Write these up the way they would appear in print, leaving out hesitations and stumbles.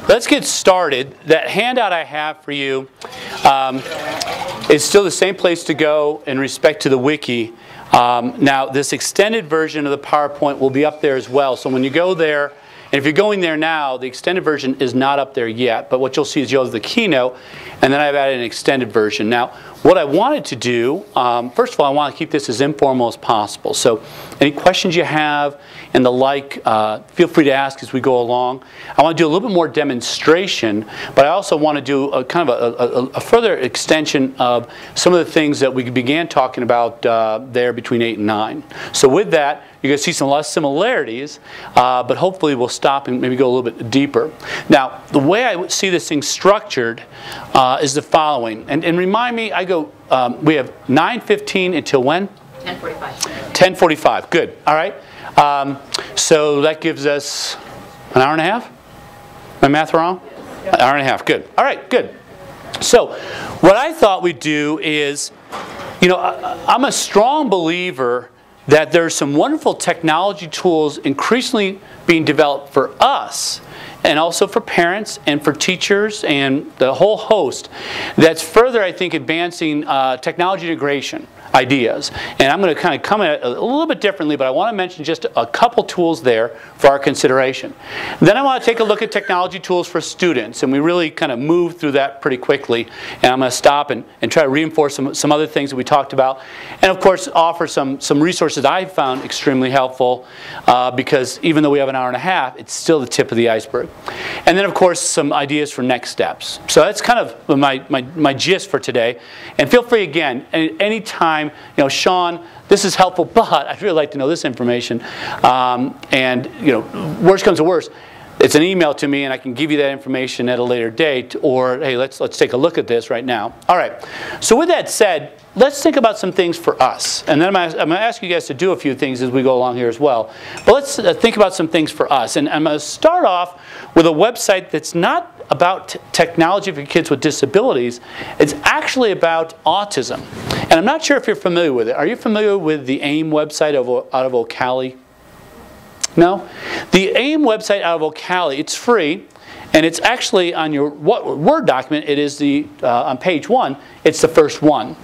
Let's get started. That handout I have for you is still the same place to go in respect to the wiki. Now, this extended version of the PowerPoint will be up there as well. So when you go there, and if you're going there now, the extended version is not up there yet. But what you'll see is you'll have the keynote, and then I've added an extended version. Now, what I wanted to do, first of all, I want to keep this as informal as possible. So any questions you have and the like, feel free to ask as we go along. I want to do a little bit more demonstration, but I also want to do a kind of a further extension of some of the things that we began talking about there between 8 and 9. So with that, you're going to see some less similarities, but hopefully we'll stop and maybe go a little bit deeper. Now, the way I see this thing structured is the following. And remind me, we have 9:15 until when? 10:45. 10:45. Good. All right. So that gives us an hour and a half? My math wrong? An hour and a half. Good. All right. Good. So what I thought we'd do is, I'm a strong believer that there's some wonderful technology tools increasingly being developed for us and also for parents and for teachers and the whole host that's further, I think, advancing technology integration ideas. And I'm going to kind of come at it a little bit differently, but I want to mention just a couple tools there for our consideration. Then I want to take a look at technology tools for students, and we really kind of move through that pretty quickly. And I'm going to stop and try to reinforce some other things that we talked about. And of course, offer some resources I found extremely helpful because even though we have an hour and a half, it's still the tip of the iceberg. And then of course, some ideas for next steps. So that's kind of my gist for today. And feel free again, any time, Sean, this is helpful, but I'd really like to know this information. And worst comes to worst, it's an email to me, and I can give you that information at a later date. Or hey, let's take a look at this right now. All right. So with that said, let's think about some things for us, and then I'm going to ask you guys to do a few things as we go along here as well. But let's think about some things for us, and I'm going to start off with a website that's not about technology for kids with disabilities. It's actually about autism. And I'm not sure if you're familiar with it. Are you familiar with the AIM website out of Ocala? No? The AIM website out of Ocala, it's free, and it's actually on your Word document. It is on page 1, it's the first one.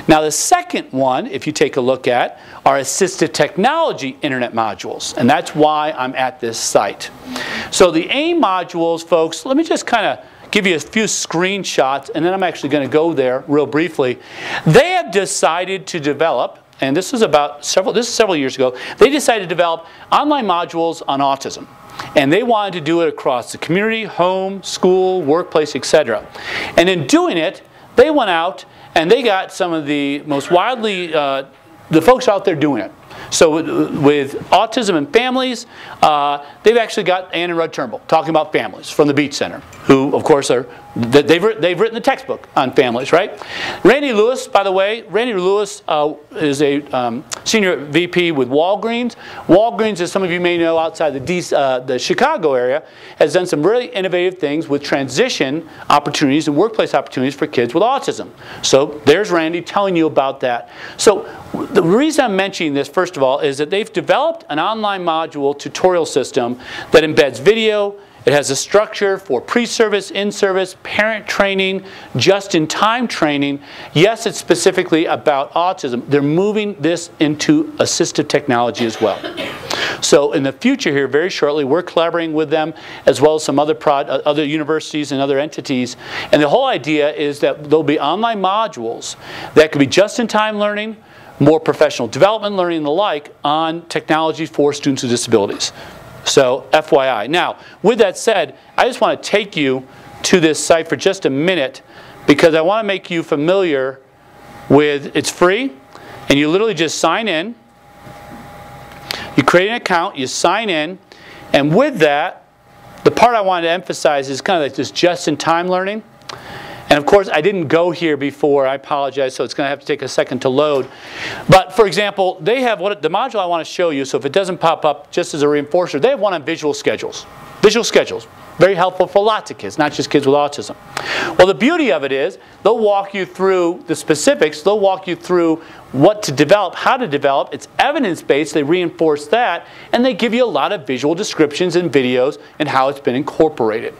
Now the second one, if you take a look at, are assistive technology internet modules. And that's why I'm at this site. So the AIM modules, folks, let me just kind of give you a few screenshots, and then I'm actually going to go there real briefly. They have decided to develop, and this is several years ago, they decided to develop online modules on autism. And they wanted to do it across the community, home, school, workplace, etc. And in doing it, they went out and they got some of the most widely, the folks out there doing it. So with autism and families, they've actually got Ann and Rudd Turnbull talking about families from the Beach Center, who of course they've written the textbook on families, right? Randy Lewis, by the way, Randy Lewis is a senior VP with Walgreens. Walgreens, as some of you may know, outside the Chicago area, has done some really innovative things with transition opportunities and workplace opportunities for kids with autism. So there's Randy telling you about that. So the reason I'm mentioning this, first of all, is that they've developed an online module tutorial system that embeds video. It has a structure for pre-service, in-service, parent training, just-in-time training. Yes, it's specifically about autism. They're moving this into assistive technology as well. So in the future here, very shortly, we're collaborating with them as well as some other universities and other entities. And the whole idea is that there'll be online modules that could be just-in-time learning, more professional development learning and the like on technology for students with disabilities. So FYI. Now, with that said, I just want to take you to this site for just a minute because I want to make you familiar with, it's free, and you literally just sign in. You create an account, you sign in, and with that, the part I wanted to emphasize is kind of like this just-in-time learning. And of course, I didn't go here before. I apologize, so it's going to have to take a second to load. But for example, they have the module I want to show you, so if it doesn't pop up just as a reinforcer, they have one on visual schedules. Visual schedules. Very helpful for lots of kids, not just kids with autism. Well, the beauty of it is they'll walk you through the specifics. They'll walk you through what to develop, how to develop. It's evidence-based. They reinforce that. And they give you a lot of visual descriptions and videos and how it's been incorporated.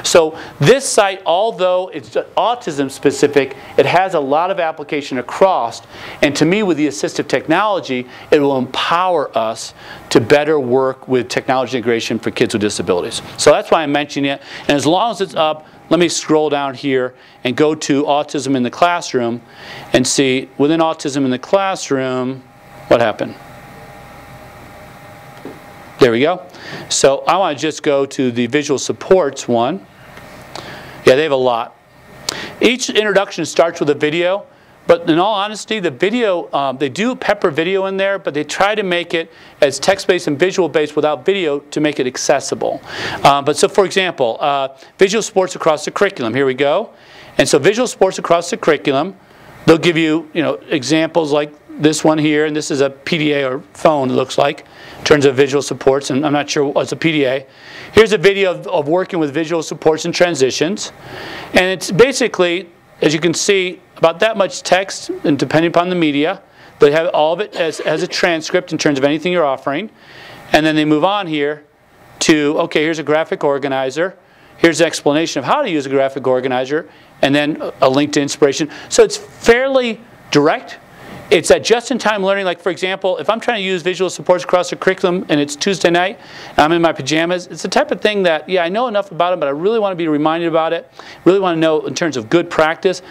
So this site, although it's autism specific, it has a lot of application across. And to me, with the assistive technology, it will empower us to better work with technology integration for kids with disabilities. So that's why I'm mentioning it. And as long as it's up, let me scroll down here and go to Autism in the Classroom and see within Autism in the Classroom, what happened? There we go. So I want to just go to the visual supports one. Yeah, they have a lot. Each introduction starts with a video, but in all honesty, the video, they do pepper video in there, but they try to make it as text-based and visual-based without video to make it accessible. But so for example, visual supports across the curriculum. Here we go. And so visual supports across the curriculum, they'll give you, examples like this one here, and this is a PDA or phone, it looks like, in terms of visual supports, and I'm not sure what's a PDA. Here's a video of working with visual supports and transitions. And it's basically, as you can see, about that much text, and depending upon the media, they have all of it as a transcript in terms of anything you're offering. And then they move on here to, okay, here's a graphic organizer. Here's an explanation of how to use a graphic organizer, and then a link to inspiration. So it's fairly direct. It's that just-in-time learning. Like, for example, if I'm trying to use visual supports across the curriculum and it's Tuesday night and I'm in my pajamas, it's the type of thing that, yeah, I know enough about it, but I really want to be reminded about it. Really want to know in terms of good practice.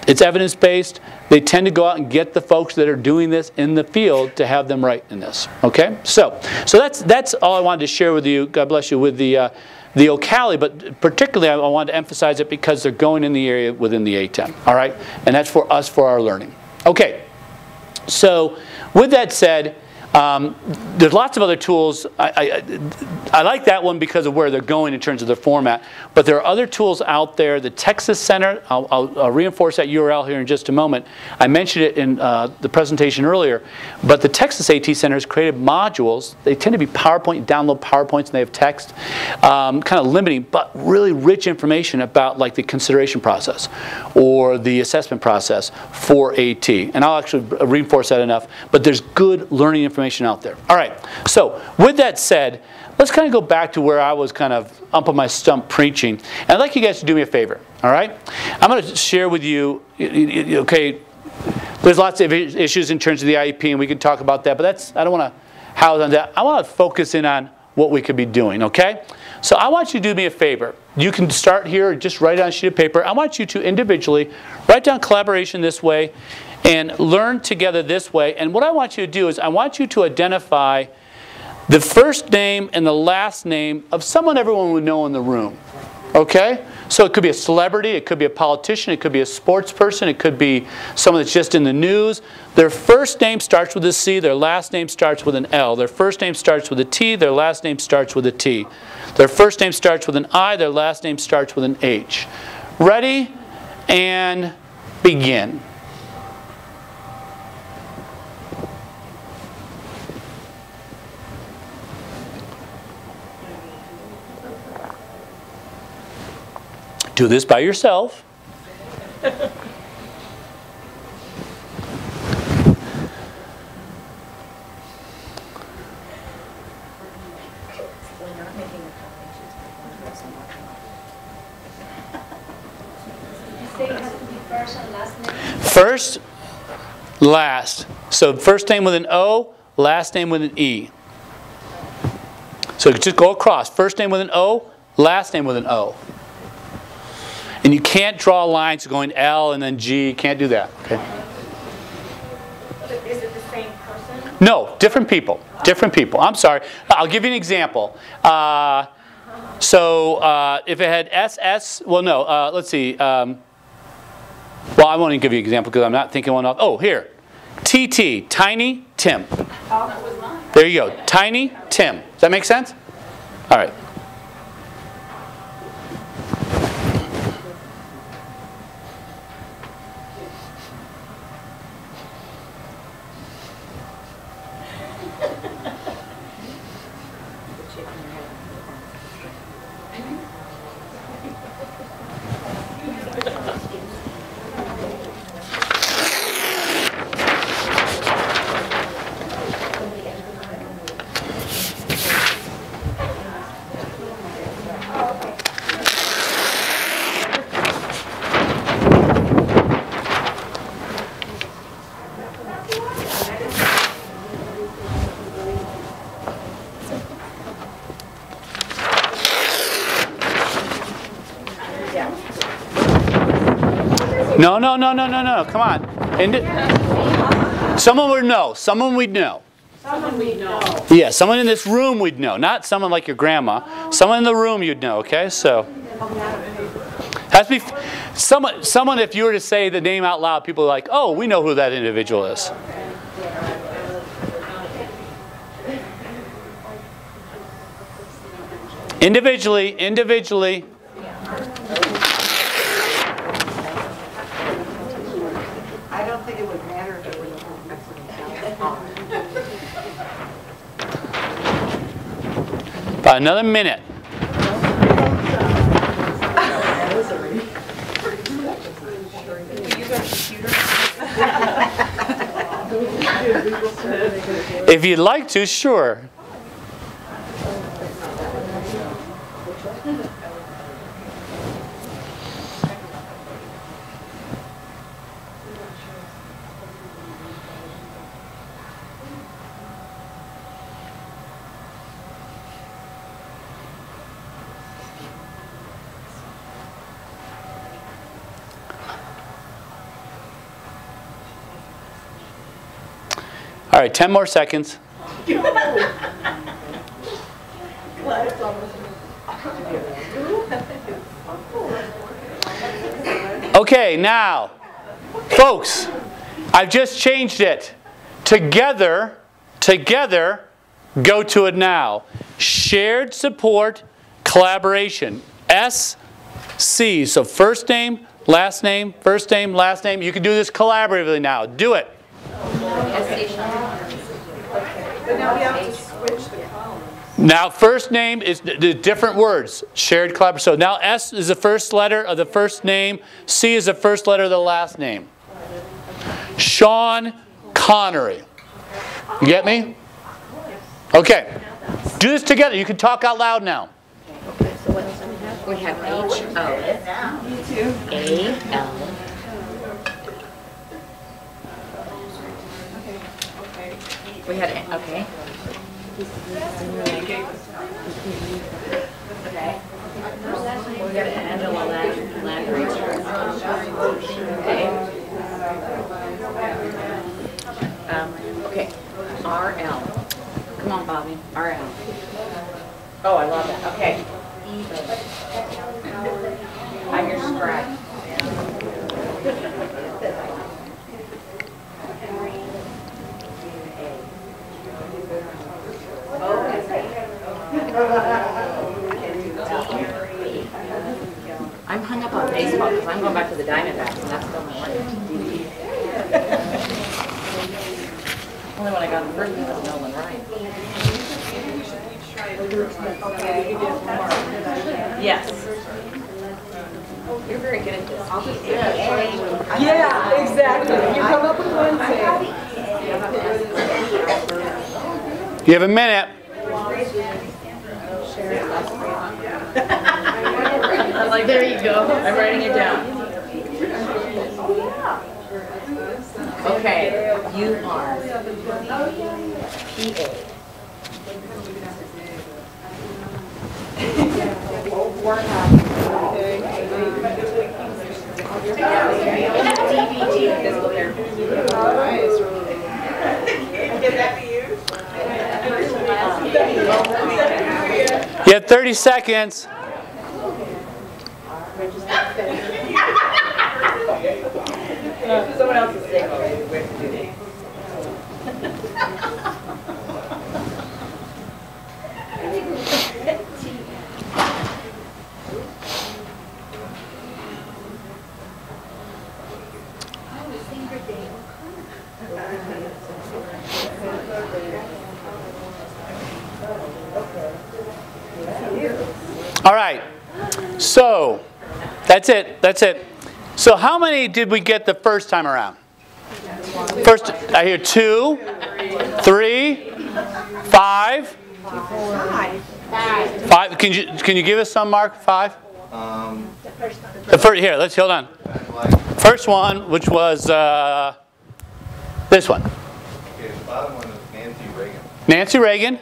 It's evidence-based. They tend to go out and get the folks that are doing this in the field to have them right in this. Okay? So that's all I wanted to share with you. God bless you, with the Ocali, but particularly I wanted to emphasize it because they're going in the area within the A10. All right? And that's for us, for our learning. Okay. So with that said, there's lots of other tools. I like that one because of where they're going in terms of their format. But there are other tools out there. The Texas Center, I'll reinforce that URL here in just a moment. I mentioned it in the presentation earlier. But the Texas AT Center has created modules. They tend to be PowerPoint. You download PowerPoints and they have text. Kind of limiting, but really rich information about like the consideration process or the assessment process for AT. And I'll actually reinforce that enough. But there's good learning information out there. All right, so with that said, let's kind of go back to where I was kind of up on my stump preaching. And I'd like you guys to do me a favor, all right? I'm going to share with you, okay, there's lots of issues in terms of the IEP, and we can talk about that, but I don't want to house on that. I want to focus in on what we could be doing, okay? So I want you to do me a favor. You can start here, just write on a sheet of paper. I want you to individually write down collaboration this way, and learn together this way. And what I want you to do is I want you to identify the first name and the last name of someone everyone would know in the room. Okay? So it could be a celebrity, it could be a politician, it could be a sports person, it could be someone that's just in the news. Their first name starts with a C, their last name starts with an L. Their first name starts with a T, their last name starts with a T. Their first name starts with an I, their last name starts with an H. Ready? And begin. Do this by yourself. First, last. So first name with an O, last name with an E. So just go across. First name with an O, last name with an O. And you can't draw lines going L and then G. You can't do that. Okay. Is it the same person? No, different people. Different people. I'm sorry. I'll give you an example. So if it had SS, well, no. Let's see. Well, I won't even give you an example because I'm not thinking one off. Oh, here. TT, Tiny Tim. Oh, that was mine. There you go. Tiny Tim. Does that make sense? All right. No, no, no, no, no, no. Come on. Someone would know. Someone we'd know. Someone we know. Yeah, someone in this room we'd know. Not someone like your grandma. Someone in the room you'd know, okay? So, has to be someone, if you were to say the name out loud, people are like, oh, we know who that individual is. Individually. I don't think it would matter if it was About another minute. If you'd like to, sure. All right, 10 more seconds. Okay, now, folks, I've just changed it. Together, go to it now. Shared support, collaboration. SC, so first name, last name, first name, last name. You can do this collaboratively now. Do it. But now we have to switch the columns. Now, first name is the different words. Shared collaboration. So now S is the first letter of the first name. C is the first letter of the last name. Sean Connery. You get me? Okay. Do this together. You can talk out loud now. We have H-O-A-L. We had, okay. Okay. We got Angela Landry. Okay. Okay. RL. Come on, Bobby. RL. Oh, I love that. Okay. I'm your scribe. I'm hung up on baseball because I'm going back to the Diamondbacks and that's still my life. Only when I got the first one was Nolan Ryan. Yes. You're very good at this. Yeah, exactly. You come up with one thing. You have a minute. Like, there you go. I'm writing it down. Okay, you are PA. You have 30 seconds. Someone else is saying, oh, we have to do this. All right. So, that's it. That's it. So how many did we get the first time around? First, I hear 2, 3, 5. 5. Can you give us some, Mark? 5? The first, here, let's hold on. First one, which was this one. Okay, the bottom one is Nancy Reagan. Nancy Reagan.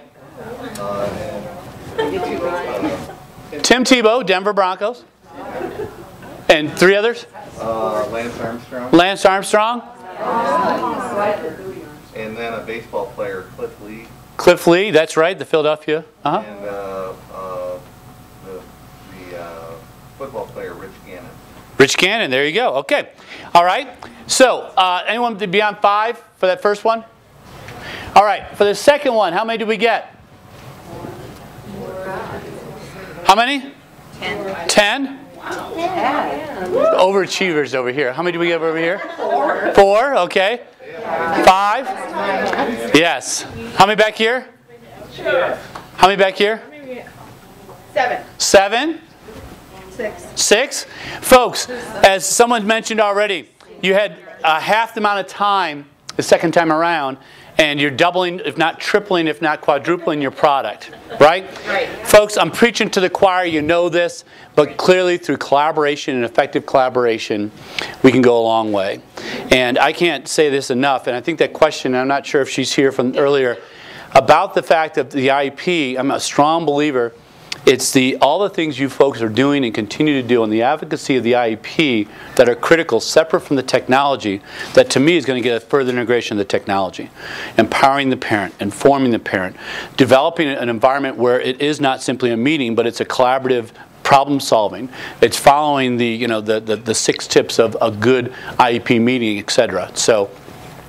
And Tim Tebow, Denver Broncos. And 3 others? Lance Armstrong. Lance Armstrong. And then a baseball player, Cliff Lee. Cliff Lee, that's right, the Philadelphia. And the football player, Rich Gannon. Rich Gannon, there you go. Okay. All right. So, anyone beyond 5 for that first one? All right. For the second one, how many did we get? How many? 10. 10? Overachievers over here. How many do we get over here? 4, okay. 5? Yes. How many back here? How many back here? 7. 7? 6? Folks, as someone mentioned already, you had half the amount of time the second time around, and you're doubling, if not tripling, if not quadrupling your product, right? Right. Folks, I'm preaching to the choir, you know this, but clearly through collaboration and effective collaboration, we can go a long way. And I can't say this enough, and I think that question, I'm not sure if she's here from earlier, about the fact of the IEP, I'm a strong believer. It's all the things you folks are doing and continue to do and the advocacy of the IEP that are critical, separate from the technology, that to me is going to get a further integration of the technology. Empowering the parent, informing the parent, developing an environment where it is not simply a meeting, but it's a collaborative problem solving. It's following the 6 tips of a good IEP meeting, etc. So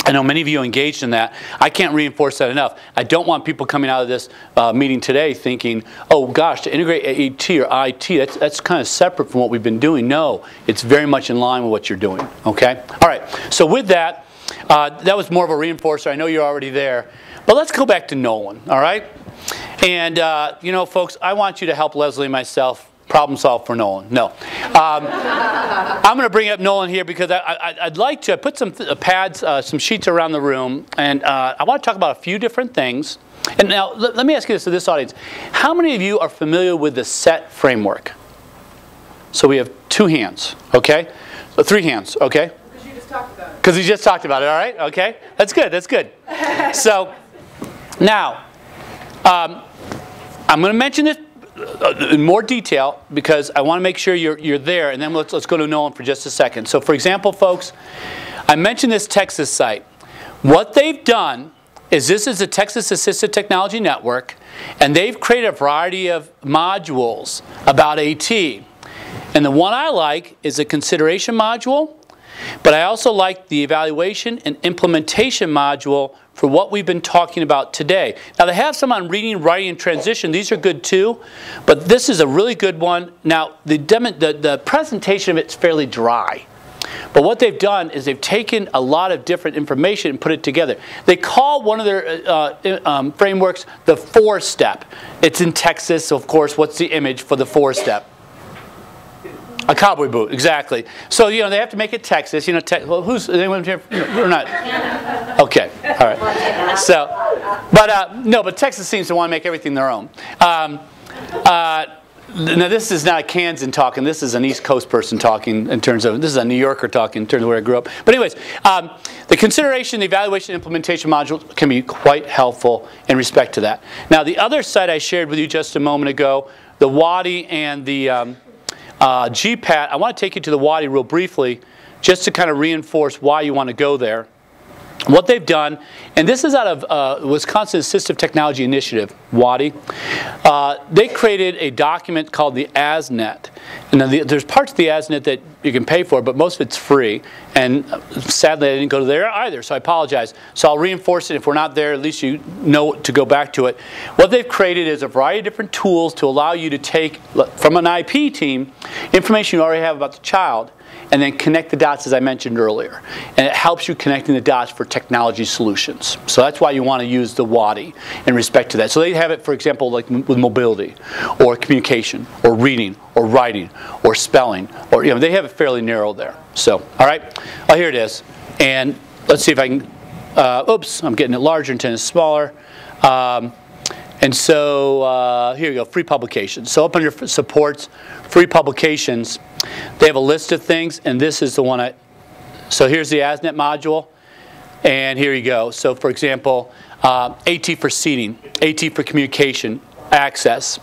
I know many of you engaged in that. I can't reinforce that enough. I don't want people coming out of this meeting today thinking, oh gosh, to integrate AET or IT, that's kind of separate from what we've been doing. No, it's very much in line with what you're doing. Okay? All right. So with that, that was more of a reinforcer. I know you're already there. But let's go back to Nolan. All right? And, folks, I want you to help Leslie and myself problem solve for Nolan. No. I'm going to bring up Nolan here because I'd like to put some pads, some sheets around the room, and I want to talk about a few different things. And now, let me ask you this to this audience. How many of you are familiar with the SET framework? So we have 2 hands, okay? So 3 hands, okay? Because you just talked about it. Because you just talked about it, all right? Okay? That's good, that's good. So, now, I'm going to mention this in more detail because I want to make sure you're there, and then let's go to Nolan for just a second. So for example, folks, I mentioned this Texas site. What they've done is this is a Texas Assistive Technology Network, and they've created a variety of modules about AT. And the one I like is a consideration module, but I also like the evaluation and implementation module for what we've been talking about today. Now they have some on reading, writing, and transition. These are good too, but this is a really good one. Now the presentation of it's fairly dry, but what they've done is they've taken a lot of different information and put it together. They call one of their frameworks the 4-step. It's in Texas, so of course, what's the image for the 4-step? A cowboy boot, exactly. So they have to make it Texas. Well, who's anyone here? We're not. Okay, all right. So, but Texas seems to want to make everything their own. Now this is not a Kansan talking. This is an East Coast person talking in terms of. This is a New Yorker talking in terms of where I grew up. But anyways, the consideration, the evaluation, implementation module can be quite helpful in respect to that. Now the other site I shared with you just a moment ago, the WADI and the GPAT, I want to take you to the WADI real briefly just to kind of reinforce why you want to go there. What they've done, and this is out of Wisconsin Assistive Technology Initiative, WADI. They created a document called the ASNet. And there's parts of the ASNet that you can pay for, but most of it's free. And sadly, I didn't go there either, so I apologize. So I'll reinforce it. If we're not there, at least you know to go back to it. What they've created is a variety of different tools to allow you to take, from an IP team, information you already have about the child, and then connect the dots as I mentioned earlier. And it helps you connecting the dots for technology solutions. So that's why you want to use the WADI in respect to that. So they have it, for example, like with mobility, or communication, or reading, or writing, or spelling, or they have it fairly narrow there. So, all right, oh, here it is. And let's see if I can, oops, I'm getting it larger instead of smaller. And so here you go, free publications. So up under supports, free publications, they have a list of things, and this is the one so here's the ASNet module, and here you go. So for example, AT for seating, AT for communication, access.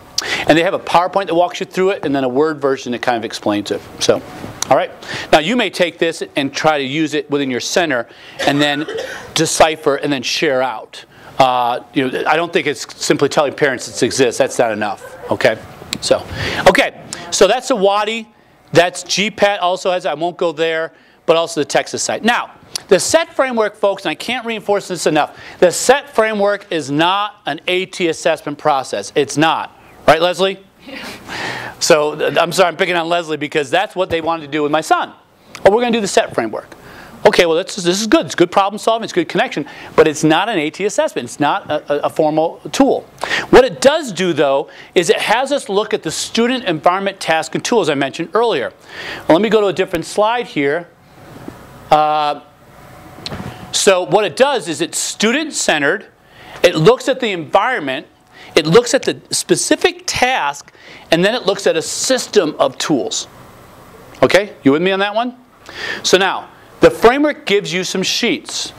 And they have a PowerPoint that walks you through it, and then a Word version that kind of explains it. So, All right. Now you may take this and try to use it within your center, and then decipher and then share out. I don't think it's simply telling parents it exists. That's not enough. Okay. So that's the WADI. That's GPAT also has. I won't go there, but also the Texas site. Now, the SET framework, folks, and I can't reinforce this enough. The SET framework is not an AT assessment process. It's not. Right, Leslie? So I'm sorry, I'm picking on Leslie because that's what they wanted to do with my son. Oh, we're going to do the SET framework. Okay, well, this is good. It's good problem solving. It's good connection. But it's not an AT assessment. It's not a formal tool. What it does do, though, is it has us look at the student environment, task, and tools I mentioned earlier. Well, let me go to a different slide here. So what it does is it's student-centered. It looks at the environment. It looks at the specific task, and then it looks at a system of tools. Okay? You with me on that one? So now, the framework gives you some sheets.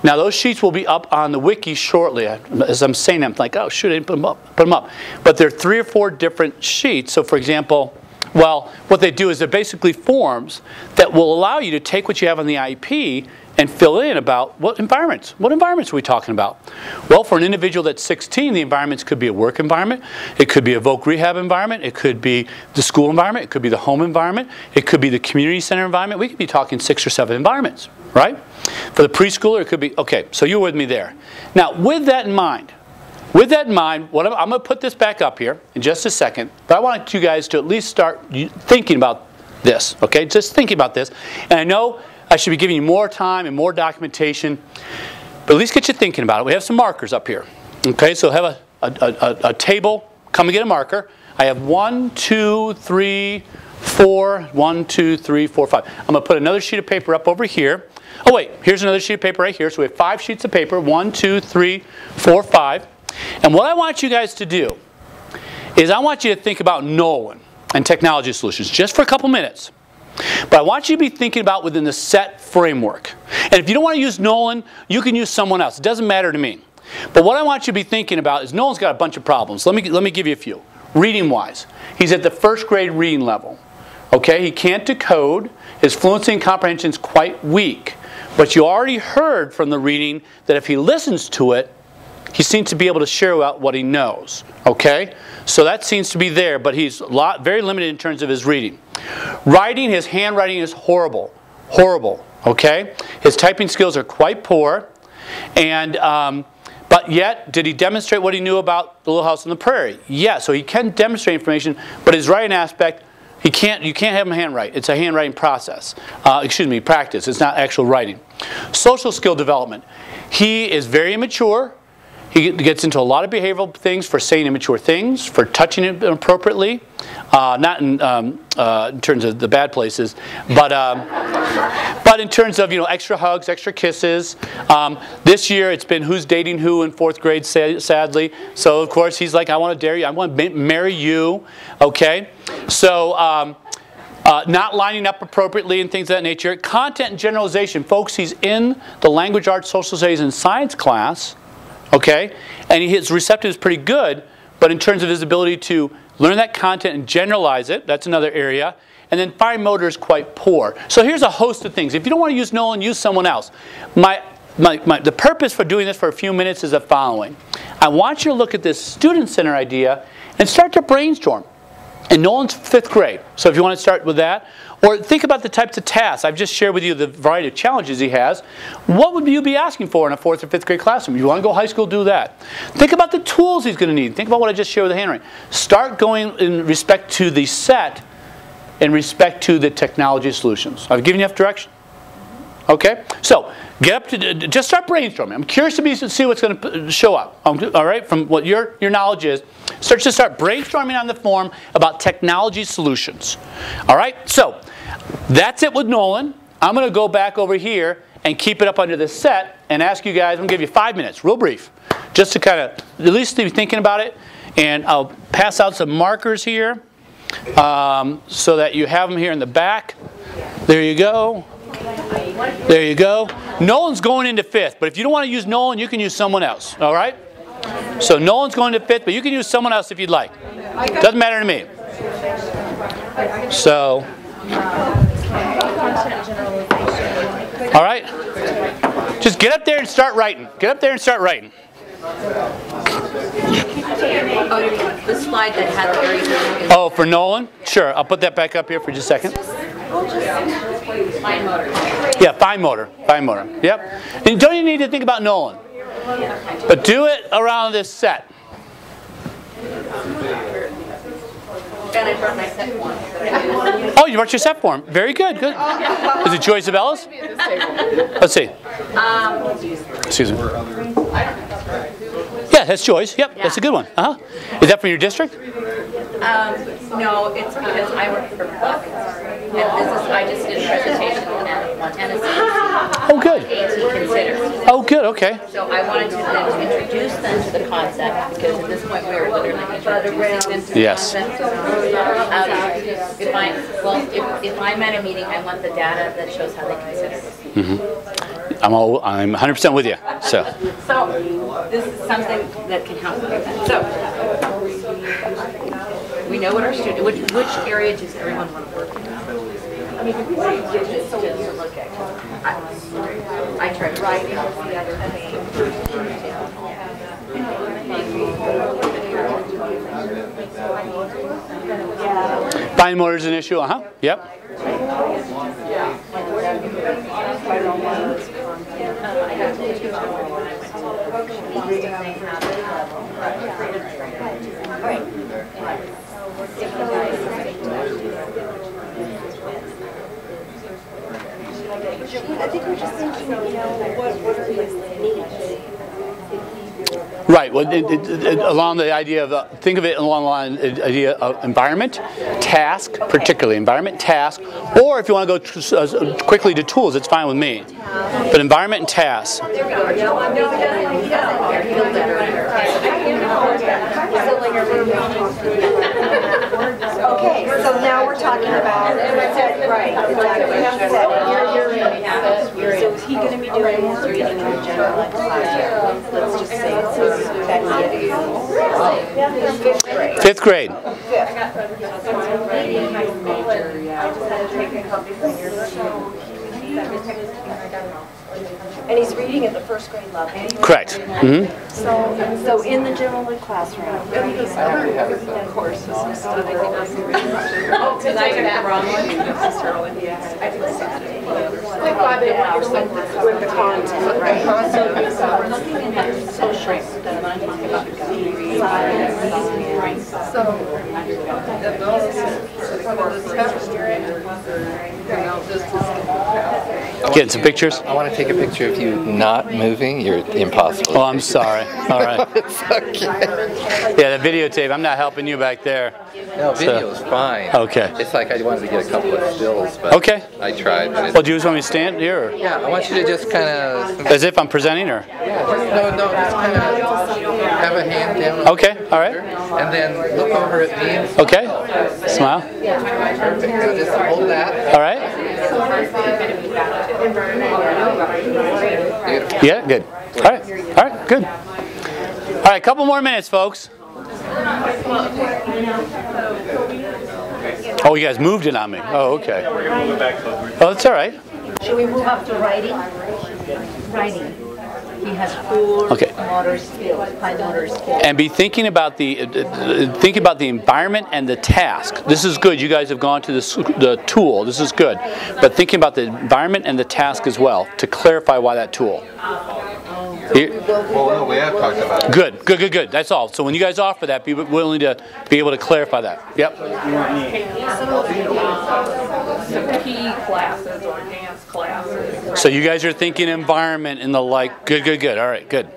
Now, those sheets will be up on the wiki shortly. As I'm saying them, I'm like, oh, shoot, I didn't put them up. But there are 3 or 4 different sheets. So, for example, well, what they do is they're basically forms that will allow you to take what you have on the IEP and fill in about what environments. What environments are we talking about? Well, for an individual that's 16, the environments could be a work environment. It could be a voc rehab environment. It could be the school environment. It could be the home environment. It could be the community center environment. We could be talking 6 or 7 environments, right? For the preschooler, it could be, okay, so you're with me there. Now, with that in mind, I'm going to put this back up here in just a second, but I want you guys to at least start thinking about this, okay? Just thinking about this. And I know I should be giving you more time and more documentation, but at least get you thinking about it. We have some markers up here. Okay, so have a table. Come and get a marker. I have 1, 2, 3, 4. 1, 2, 3, 4, 5. I'm going to put another sheet of paper up over here. Oh wait, here's another sheet of paper right here. So we have 5 sheets of paper. 1, 2, 3, 4, 5. And what I want you guys to do is I want you to think about Nolan and technology solutions just for a couple minutes. But I want you to be thinking about within the SET framework. And if you don't want to use Nolan, you can use someone else. It doesn't matter to me. But what I want you to be thinking about is Nolan's got a bunch of problems. Let me give you a few. Reading-wise, he's at the 1st grade reading level. Okay, he can't decode. His fluency and comprehension is quite weak. But you already heard from the reading that if he listens to it, he seems to be able to share out what he knows. Okay? So that seems to be there, but he's very limited in terms of his reading. Writing, his handwriting is horrible. Horrible. Okay? His typing skills are quite poor. And, but yet, did he demonstrate what he knew about the Little House on the Prairie? Yeah, so he can demonstrate information, but his writing aspect, you can't have him handwrite. It's a handwriting process. Practice. It's not actual writing. Social skill development. He is very immature. He gets into a lot of behavioral things for saying immature things, for touching it inappropriately, not in terms of the bad places, but in terms of extra hugs, extra kisses. This year it's been who's dating who in 4th grade, sadly. So of course he's like, I want to dare you, I want to marry you. Okay, so not lining up appropriately and things of that nature. Content and generalization, folks. He's in the language arts, social studies, and science class. Okay, and his receptive is pretty good, but in terms of his ability to learn that content and generalize it, that's another area. And then fine motor is quite poor. So here's a host of things. If you don't want to use Nolan, use someone else. The purpose for doing this for a few minutes is the following. I want you to look at this student center idea and start to brainstorm. And Nolan's 5th grade, so if you want to start with that. Or think about the types of tasks. I've just shared with you the variety of challenges he has. What would you be asking for in a 4th or 5th grade classroom? You want to go high school, do that. Think about the tools he's going to need. Think about what I just shared with the handwriting. Start going in respect to the SET, in respect to the technology solutions. I've given you enough direction? Okay? So, get up to, just start brainstorming. I'm curious to see what's going to show up. All right? From what your knowledge is. Start brainstorming on the form about technology solutions. All right? So, that's it with Nolan. I'm going to go back over here and keep it up under the SET and ask you guys, I'm going to give you 5 minutes, real brief, just to kind of at least be thinking about it. And I'll pass out some markers here so that you have them here in the back. There you go. There you go. Nolan's going into 5th, but if you don't want to use Nolan, you can use someone else. All right? So Nolan's going to 5th, but you can use someone else if you'd like. Doesn't matter to me. So, Content generalization. All right? Just get up there and start writing. Get up there and start writing. The slide that had the very beginning. Oh, for Nolan? Sure. I'll put that back up here for just a second. Fine motor. Yeah, fine motor. Fine motor. Yep. And don't you need to think about Nolan? But do it around this set. And I brought my set form. Oh, you brought your set form. Very good. Good. Is it Joy Isabella's? Let's see. Excuse me. Yeah, that's Joy's. Yep, that's a good one. Is that from your district? No, it's because I work for Buck. And I just did a presentation on Tennessee. Oh, good. AT considered. Oh, good. Okay. So I wanted to then introduce them to the concept because at this point we were literally introducing them to the Yes. concept. If I'm at a meeting, I want the data that shows how they consider it. I'm 100% with you. So This is something that can help with that. So we know what our student, which area does everyone want to work in? I tried writing was the other thing. fine motor is an issue. Yep. I think we're just thinking, what are his needs? Right. Well, along the idea of think of it along the idea of environment, task, particularly environment, task, or if you want to go quickly to tools, it's fine with me. But environment and task. Okay, so now we're talking about, right, so is he going to be doing his reading in the general ed classroom? Let's just say that's it. Fifth grade. And he's reading at the first grade level. Correct. So in the general ed classroom, he's of course, and studying. Because I got the wrong one. With the content, right? We're looking at social, then when I talk about Getting some pictures. I want to take a picture of you not moving. You're impossible. Oh, I'm sorry. All right. It's okay. Yeah, the videotape. I'm not helping you back there. No, video is fine. Okay. It's like I wanted to get a couple of stills, but Okay. I tried. But Well, do you just want me to stand here? Or? yeah, I want you to just kind of. As if I'm presenting, or? No, just kind of have a hand down. On Okay. All right. And then look over at me. Okay. Smile. Perfect. So just hold that. All right. Beautiful. Yeah. Good. All right. All right. Good. All right. A couple more minutes, folks. Oh, you guys moved it on me. Oh, okay. Oh, that's all right. Should we move up to writing? Writing. He has full Okay. motor skills, fine motor skills. And be thinking about the environment and the task. This is good. You guys have gone to the tool. This is good. But thinking about the environment and the task as well to clarify why that tool. Well, no, we have talked about it. Good. That's all. So when you guys offer that, be willing to be able to clarify that. Yep. PE classes or dance classes. So you guys are thinking environment and the like. Good. All right. Good.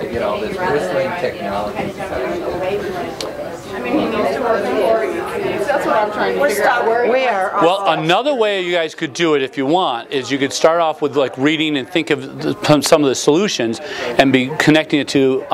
You get all this bristling technology. I mean, he needs to work for you. That's what I'm trying to figure out. Where? Well, another way you guys could do it if you want is you could start off with like reading and think of some of the solutions and be connecting it to,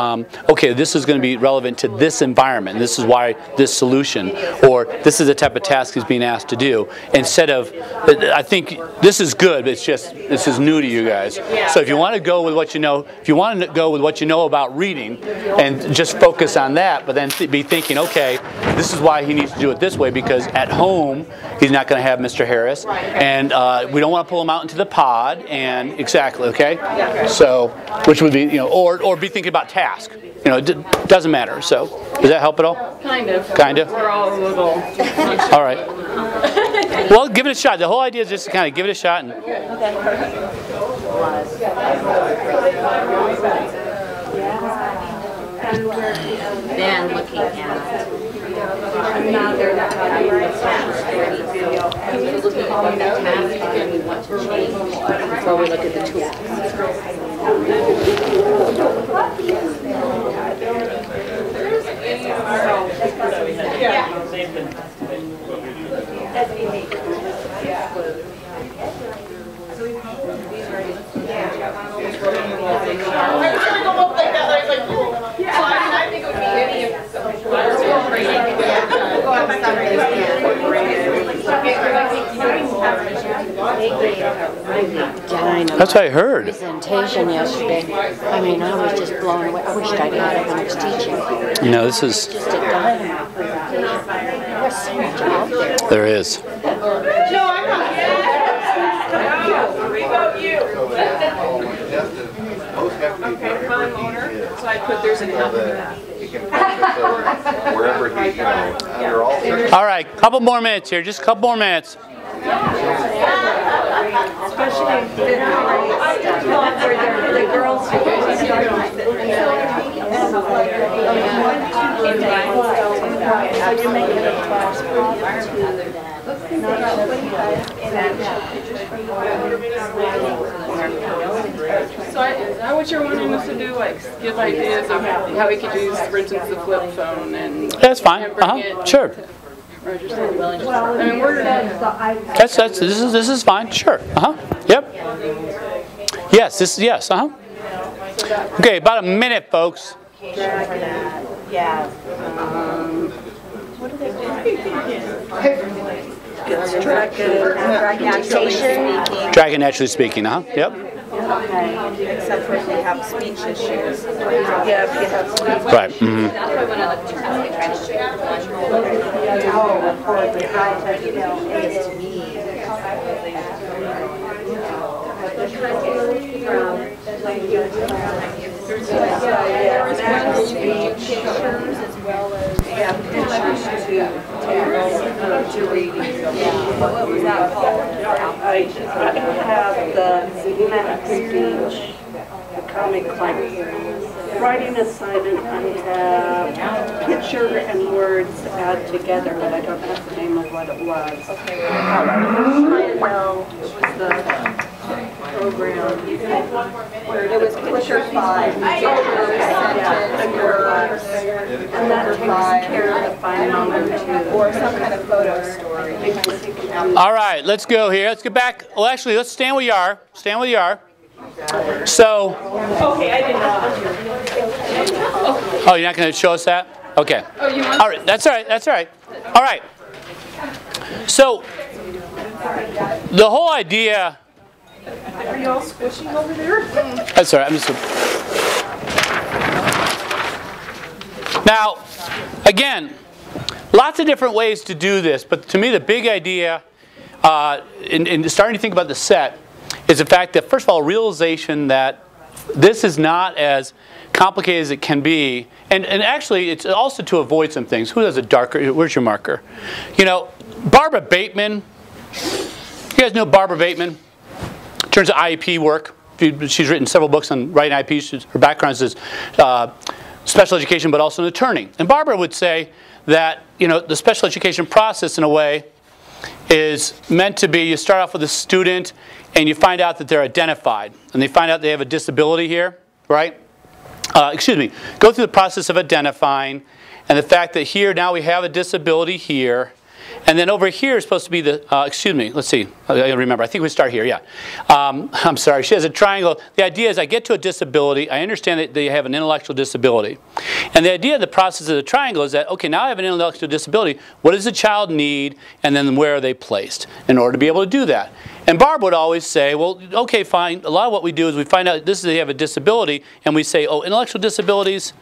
okay, this is going to be relevant to this environment. This is why this solution, or this is the type of task he's being asked to do. Instead of, I think this is good, but it's just, this is new to you guys. So if you want to go with what you know, if you want to go with what you know about reading and just focus on that, but then be thinking, okay, this is why he needs to do it this way because because at home he's not going to have Mr. Harris, and we don't want to pull him out into the pod. And exactly, okay. So, which would be, or be thinking about task. It doesn't matter. So, does that help at all? Kind of. Kind of. We're all a little. All right. Well, give it a shot. The whole idea is just to kind of give it a shot. And, Then looking at before we look at the tools. That's what I heard. Presentation yesterday. I mean, I was just blown away. I wished I'd had it when I was teaching. This is. Just a dynamite presentation. There's so much out there. There is. Okay, fine owner. So I put theirs in that. Wherever he, they're all searching. All right, couple more minutes here. Just a couple more minutes. Especially the girls who So is that what you're wanting us to do? Like give ideas of how we could use, for instance, the flip phone and That's fine. and bring it Sure. to Roger's City. I mean, we're This is fine. Sure. Yep. Yes. Yes. Okay. About a minute, folks. yeah. What do they do? Dragon naturally speaking. Yep. Okay. Except for if they have speech issues. Yeah, if you have speech. Right. To reading. What was that called? I have the speech, the comic like writing assignment. I have picture and words add together, but I don't have the name of what it was. Okay. Well, it was the program. It was picture 5. And that takes care of the final or some kind of photo story. All right, let's go here. Let's get back. Well, actually, let's stand where you are. Stand where you are. So. Okay, I didn't know. Oh, you're not going to show us that? Okay. Oh, you want? All right. That's all right. That's all right. All right. So, the whole idea. Are you all squishing over there? That's all right. I'm just. Now, again, lots of different ways to do this, but to me the big idea in starting to think about the set is the fact that, first of all, realization that this is not as complicated as it can be, and actually it's also to avoid some things. Who has a darker, where's your marker? Barbara Bateman, you guys know Barbara Bateman? In terms of IEP work, she's written several books on writing IEPs. Her background is special education, but also in attorney. And Barbara would say that the special education process, in a way, is meant to be, you start off with a student and you find out that they're identified. And they find out they have a disability here, right? Go through the process of identifying, and the fact that here now we have a disability here. And then over here is supposed to be the, let's see, I remember, I think we start here, yeah. I'm sorry, she has a triangle. The idea is I get to a disability, I understand that they have an intellectual disability. And the idea of the process of the triangle is that, okay, now I have an intellectual disability, what does the child need, and then where are they placed in order to be able to do that? And Barb would always say, well, okay, fine, a lot of what we do is we find out they have a disability, and we say, oh, intellectual disabilities,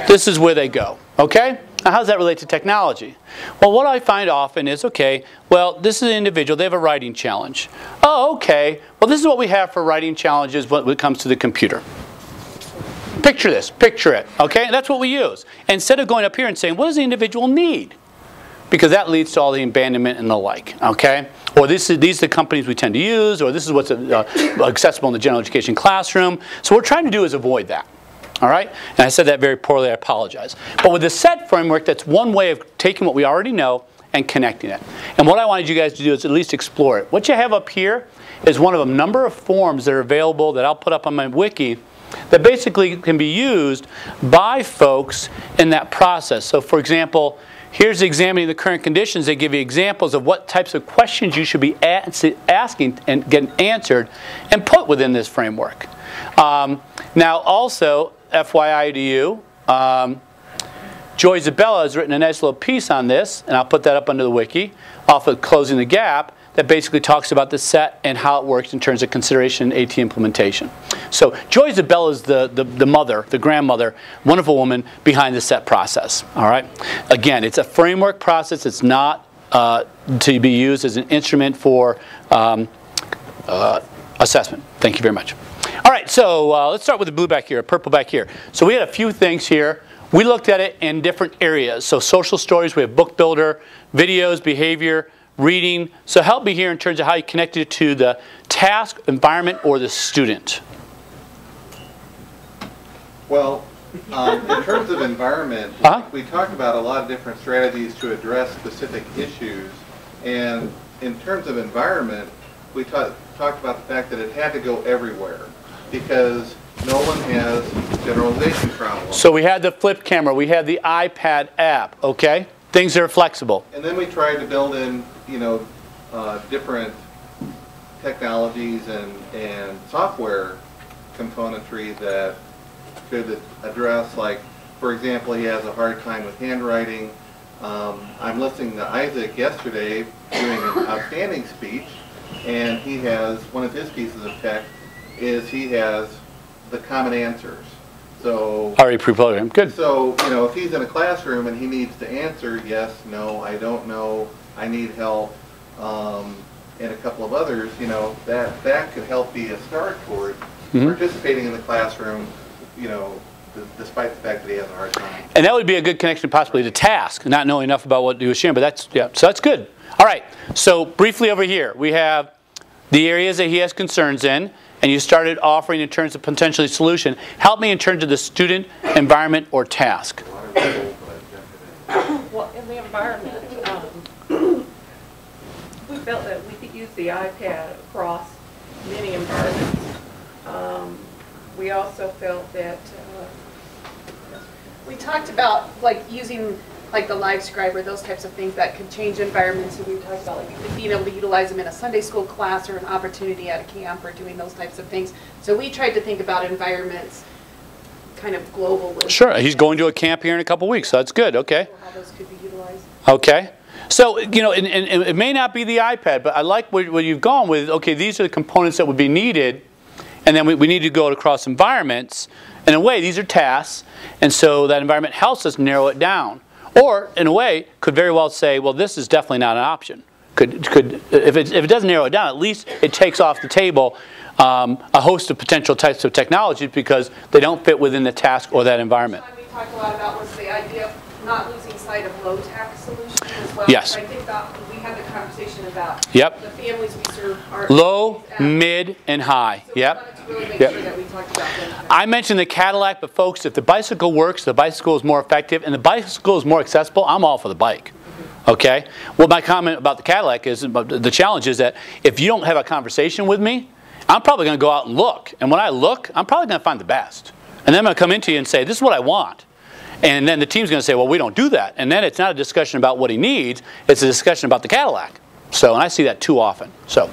this is where they go, okay? Now, how does that relate to technology? Well, what I find often is, okay, well, this is an individual. They have a writing challenge. Oh, okay. Well, this is what we have for writing challenges when it comes to the computer. Picture this. Picture it. Okay? And that's what we use. Instead of going up here and saying, what does the individual need? Because that leads to all the abandonment and the like. Okay? Or these are the companies we tend to use, or this is what's accessible in the general education classroom. So what we're trying to do is avoid that. All right? And I said that very poorly, I apologize. But with the SET framework, that's one way of taking what we already know and connecting it. And what I wanted you guys to do is at least explore it. What you have up here is one of a number of forms that are available that I'll put up on my wiki that basically can be used by folks in that process. So for example, here's examining the current conditions. They give you examples of what types of questions you should be asking and getting answered and put within this framework. Now also, FYI to you, Joy Isabella has written a nice little piece on this, and I'll put that up under the wiki, off of Closing the Gap, that basically talks about the SET and how it works in terms of consideration and AT implementation. So Joy Isabella is the mother, the grandmother, wonderful woman behind the SET process. All right. Again, it's a framework process. It's not to be used as an instrument for assessment. Thank you very much. All right, so let's start with the blue back here, purple back here. So we had a few things here. We looked at it in different areas. So social stories, we have book builder, videos, behavior, reading. So help me here in terms of how you connect it to the task, environment, or the student. Well, in terms of environment, we talked about a lot of different strategies to address specific issues. And in terms of environment, we talked about the fact that it had to go everywhere because no one has generalization problems. So we had the flip camera, we had the iPad app, okay? Things that are flexible. And then we tried to build in, different technologies and software componentry that could address, like, for example, he has a hard time with handwriting. I'm listening to Isaac yesterday doing an outstanding speech, and he has, one of his pieces of tech is he has the common answers. So already pre-programmed. Good. So, if he's in a classroom and he needs to answer yes, no, I don't know, I need help, and a couple of others, that could help be a start toward participating in the classroom, despite the fact that he has a hard time. And that would be a good connection possibly to task, not knowing enough about what he was sharing, but that's, yeah, so that's good. All right, so briefly over here, we have the areas that he has concerns in, and you started offering in terms of potentially solution. Help me in terms of the student, environment, or task. Well, in the environment, we felt that we could use the iPad across many environments. We also felt that we talked about using the live scribe or those types of things that could change environments. And we talked about being able to utilize them in a Sunday school class or an opportunity at a camp or doing those types of things. So we tried to think about environments kind of global. Sure, he's going to a camp here in a couple weeks, so that's good. Okay. How those could be utilized. Okay. So, and it may not be the iPad, but I like where you've gone with, okay, these are the components that would be needed, and then we need to go across environments. In a way, these are tasks, and so that environment helps us narrow it down. Or, in a way, could very well say, well, this is definitely not an option. If it doesn't narrow it down, at least it takes off the table a host of potential types of technologies because they don't fit within the task or that environment. What we talked a lot about was the idea of not losing sight of low-tech solutions as well. Yes. I think that we had the conversation about Yep. the families we serve are low, mid, and high. So Yep. we wanted to really make Yep. sure that we talked about low-tech. I mentioned the Cadillac, but folks, if the bicycle works, the bicycle is more effective, and the bicycle is more accessible, I'm all for the bike. Okay? Well, my comment about the Cadillac is, the challenge is that if you don't have a conversation with me, I'm probably going to go out and look. And when I look, I'm probably going to find the best. And then I'm going to come into you and say, this is what I want. And then the team's going to say, well, we don't do that. And then it's not a discussion about what he needs, it's a discussion about the Cadillac. So, and I see that too often. So,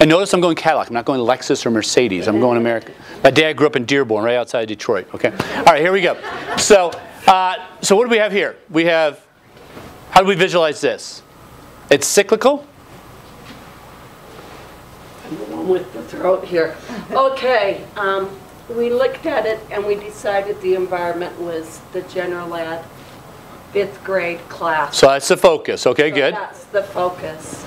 and notice I'm going Cadillac. I'm not going Lexus or Mercedes. I'm going American. My dad grew up in Dearborn, right outside of Detroit. Okay. All right, here we go. So, so what do we have here? We have, how do we visualize this? It's cyclical. I'm the one with the throat here. Okay, we looked at it and we decided the environment was the general ed, fifth grade class. So that's the focus. Okay, So good. that's the focus.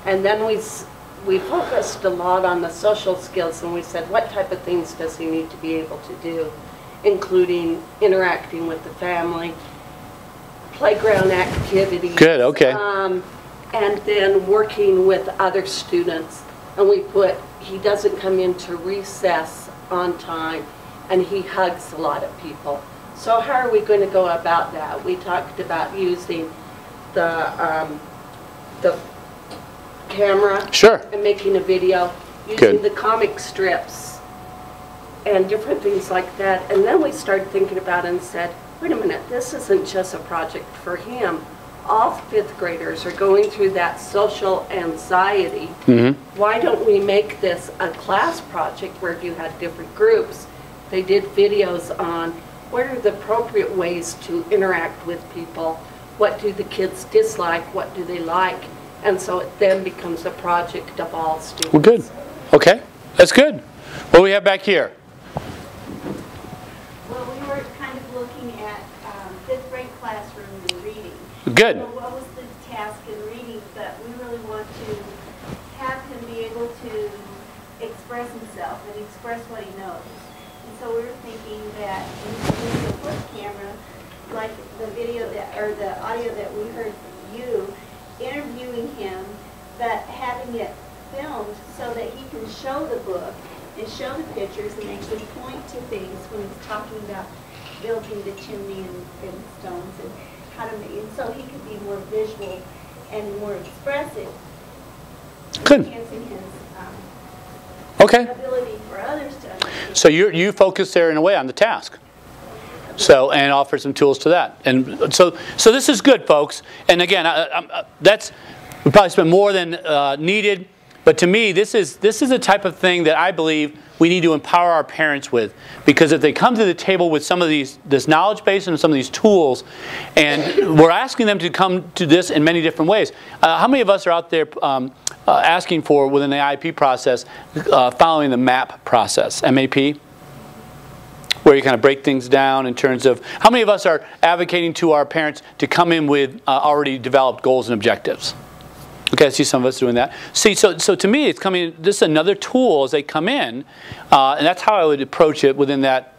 And then we focused a lot on the social skills, and we said, what type of things does he need to be able to do, including interacting with the family, playground activities. Good, okay. And then working with other students. And we put, he doesn't come into recess on time, and he hugs a lot of people. So how are we going to go about that? We talked about using the camera. Sure. And making a video, using the comic strips and different things like that. And then we started thinking about it and said, wait a minute, this isn't just a project for him. All fifth graders are going through that social anxiety. Why don't we make this a class project where you had different groups? They did videos on what are the appropriate ways to interact with people, what do the kids dislike, what do they like, and so it then becomes a project of all students. Well, good. Okay, that's good. What do we have back here? Well, we were kind of looking at fifth grade classroom and reading. Good. So what was the task in reading? But we really want to have him be able to express himself and express what he knows. And so we were thinking that in the first camera, like the video that, or the audio that we heard you interviewing him, but having it filmed so that he can show the book and show the pictures and actually point to things when he's talking about building the chimney and stones and how to make, and so he could be more visual and more expressive, Good. enhancing his Okay. ability for others to understand. So you focus there in a way on the task. So, and offer some tools to that. And so this is good, folks. And again, we probably spent more than needed. But to me, this is the type of thing that I believe we need to empower our parents with. Because if they come to the table with some of this knowledge base and some of these tools, and we're asking them to come to this in many different ways. How many of us are out there asking for, within the IEP process, following the MAP process, MAP? Where you kind of break things down in terms of, how many of us are advocating to our parents to come in with already developed goals and objectives? Okay, I see some of us doing that. See, so to me, it's coming. This is another tool as they come in, and that's how I would approach it within that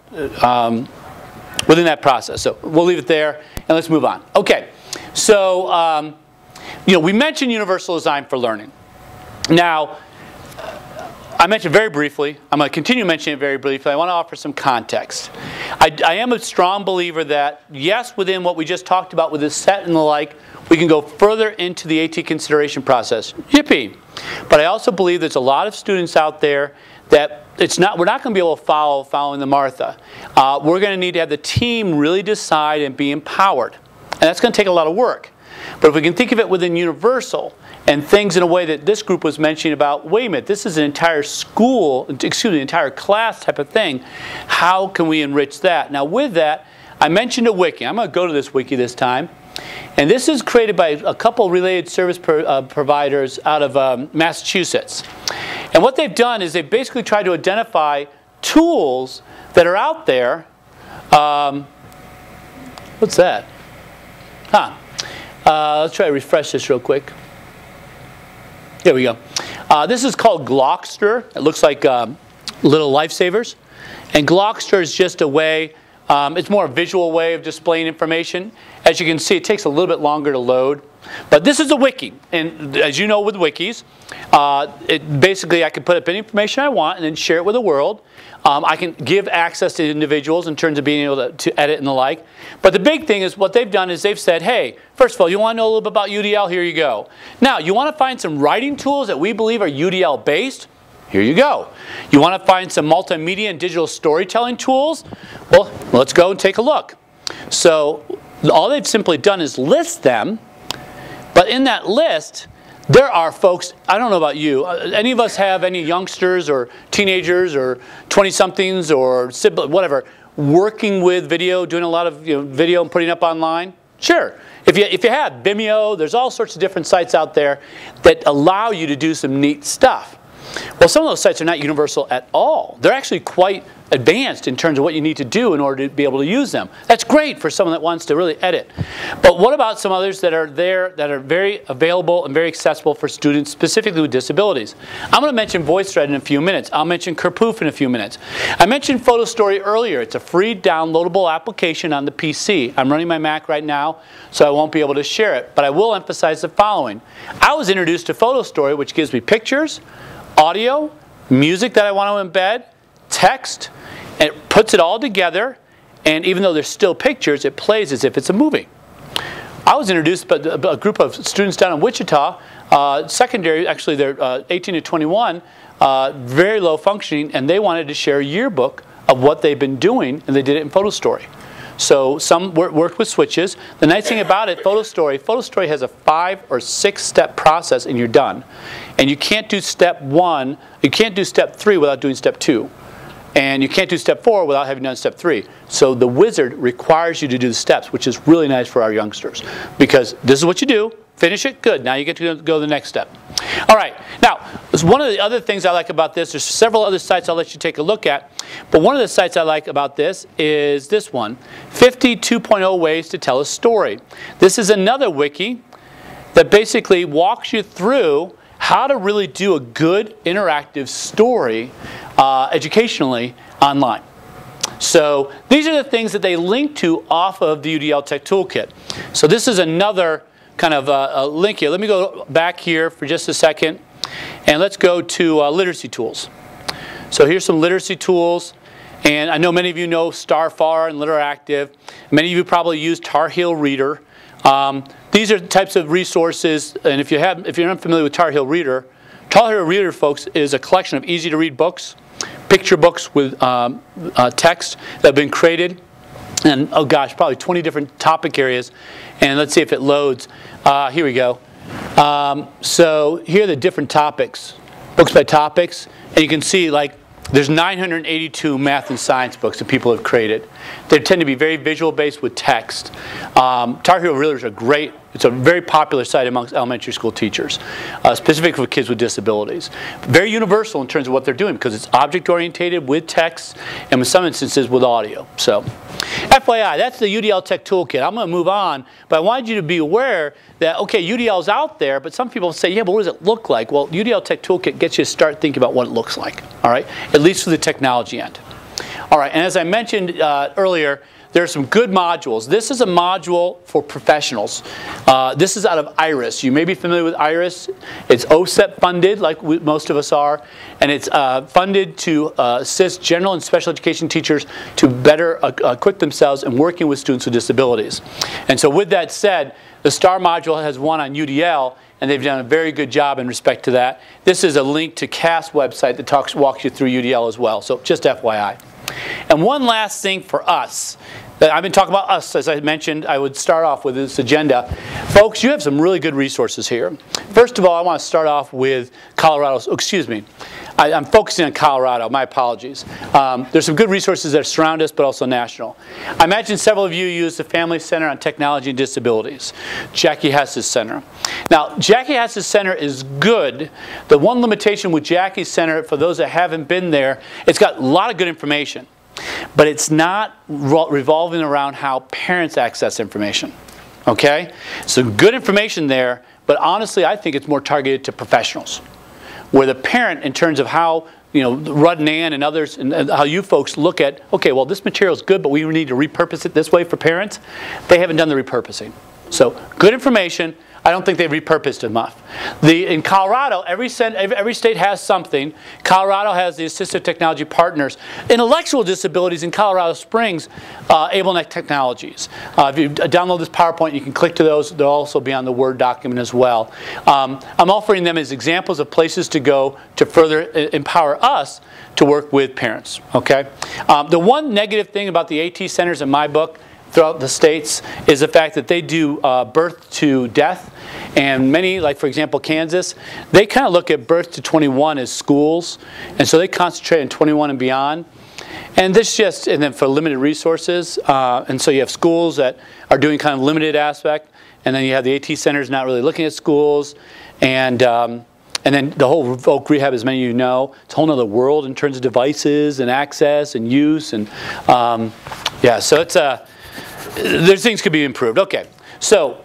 process. So we'll leave it there, and let's move on. Okay, so we mentioned universal design for learning. Now, I mentioned very briefly. I'm going to continue mentioning it very briefly. I want to offer some context. I am a strong believer that yes, within what we just talked about with this set and the like, we can go further into the AT consideration process. Yippee! But I also believe there's a lot of students out there that we're not going to be able to following the Martha. We're going to need to have the team really decide and be empowered. And that's going to take a lot of work. But if we can think of it within universal and things in a way that this group was mentioning about, wait a minute, this is an entire entire class type of thing. How can we enrich that? Now with that, I mentioned a wiki. I'm going to go to this wiki this time. And this is created by a couple related service providers out of Massachusetts. And what they've done is they've basically tried to identify tools that are out there. What's that? Let's try to refresh this real quick. There we go. This is called Glockster. It looks like little lifesavers. And Glockster is just a way, it's more a visual way of displaying information. As you can see, it takes a little bit longer to load. But this is a wiki. And as you know with wikis, basically I can put up any information I want and then share it with the world. I can give access to individuals in terms of being able to edit and the like. But the big thing is what they've done is they've said, hey, first of all, you want to know a little bit about UDL? Here you go. Now, you want to find some writing tools that we believe are UDL based? Here you go. You want to find some multimedia and digital storytelling tools? Well, let's go and take a look. So all they've simply done is list them. But in that list, there are folks, I don't know about you, any of us have any youngsters or teenagers or 20-somethings or whatever, working with video, doing a lot of video and putting up online? Sure. If you have Vimeo, there's all sorts of different sites out there that allow you to do some neat stuff. Well, some of those sites are not universal at all. They're actually quite advanced in terms of what you need to do in order to be able to use them. That's great for someone that wants to really edit. But what about some others that are there that are very available and very accessible for students specifically with disabilities? I'm going to mention VoiceThread in a few minutes. I'll mention Kerpoof in a few minutes. I mentioned PhotoStory earlier. It's a free downloadable application on the PC. I'm running my Mac right now, so I won't be able to share it. But I will emphasize the following. I was introduced to PhotoStory, which gives me pictures, audio, music that I want to embed, text, and it puts it all together, and even though there's still pictures, it plays as if it's a movie. I was introduced by a group of students down in Wichita, secondary, actually they're 18 to 21, very low functioning, and they wanted to share a yearbook of what they've been doing, and they did it in PhotoStory. So some worked with switches. The nice thing about it, PhotoStory has a 5 or 6 step process and you're done. And you can't do step 1, you can't do step 3 without doing step 2. And you can't do step 4 without having done step 3. So the wizard requires you to do the steps, which is really nice for our youngsters. Because this is what you do, finish it, good. Now you get to go to the next step. All right, now one of the other things I like about this, there's several other sites I'll let you take a look at. But one of the sites I like about this is this one, 50 2.0 Ways to Tell a Story. This is another wiki that basically walks you through how to really do a good interactive story educationally online. So these are the things that they link to off of the UDL Tech Toolkit. So this is another kind of a link here. Let me go back here for just a second, and let's go to literacy tools. So here's some literacy tools, and I know many of you know Starfar and Literactive. Many of you probably use Tar Heel Reader. These are the types of resources, and if you're unfamiliar with Tar Heel Reader, folks, is a collection of easy-to-read books, picture books with text that have been created, and oh gosh, probably 20 different topic areas. And let's see if it loads. Here we go. So here are the different topics, books by topics, and you can see like there's 982 math and science books that people have created. They tend to be very visual based with text. Tar Heel Reader is a great, it's a very popular site amongst elementary school teachers, specifically for kids with disabilities. Very universal in terms of what they're doing because it's object oriented with text and in some instances with audio. So FYI, that's the UDL Tech Toolkit. I'm going to move on, but I wanted you to be aware that, okay, UDL is out there, but some people say, yeah, but what does it look like? Well, UDL Tech Toolkit gets you to start thinking about what it looks like, all right, at least for the technology end. All right, and as I mentioned earlier, there are some good modules. This is a module for professionals. This is out of IRIS. You may be familiar with IRIS. It's OSEP funded, like most of us are, and it's funded to assist general and special education teachers to better equip themselves in working with students with disabilities. And so with that said, the STAR module has one on UDL, and they've done a very good job in respect to that. This is a link to CAST website that walks you through UDL as well, so just FYI. And one last thing for us. I've been talking about us, as I mentioned. I would start off with this agenda. Folks, you have some really good resources here. First of all, I want to start off with Colorado. Excuse me. I'm focusing on Colorado. My apologies. There's some good resources that surround us, but also national. I imagine several of you use the Family Center on Technology and Disabilities, Jackie Hess's center. Now, Jackie Hess's center is good. The one limitation with Jackie's center, for those that haven't been there, it's got a lot of good information, but it's not revolving around how parents access information. Okay? So good information there, but honestly, I think it's more targeted to professionals, where the parent, in terms of how, you know, Rudd and Ann and others, and how you folks look at, okay, well, this material is good, but we need to repurpose it this way for parents. They haven't done the repurposing. So good information. I don't think they've repurposed enough. In Colorado, every state has something. Colorado has the Assistive Technology Partners. Intellectual disabilities in Colorado Springs, AbleNet Technologies. If you download this PowerPoint, you can click to those. They'll also be on the Word document as well. I'm offering them as examples of places to go to further empower us to work with parents. Okay. The one negative thing about the AT centers in my book throughout the states is the fact that they do birth to death, and many, like for example Kansas, they kind of look at birth to 21 as schools, and so they concentrate on 21 and beyond. And this just, and then for limited resources, and so you have schools that are doing kind of limited aspect, and then you have the AT centers not really looking at schools, and And then the whole voc rehab, as many of you know, it's a whole other world in terms of devices and access and use. And yeah, so it's there's things could be improved. Okay, so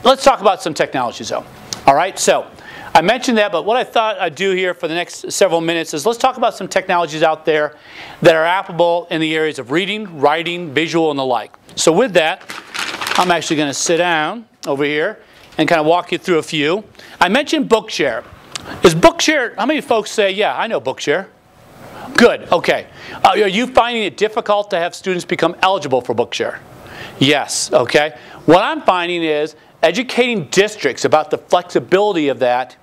let's talk about some technologies though. All right, so I mentioned that, but what I thought I'd do here for the next several minutes is let's talk about some technologies out there that are applicable in the areas of reading, writing, visual, and the like. So with that, I'm actually going to sit down over here and kind of walk you through a few. I mentioned Bookshare. Is Bookshare, how many folks say, yeah, I know Bookshare? Good, okay. Are you finding it difficult to have students become eligible for Bookshare? Yes, okay. What I'm finding is educating districts about the flexibility of that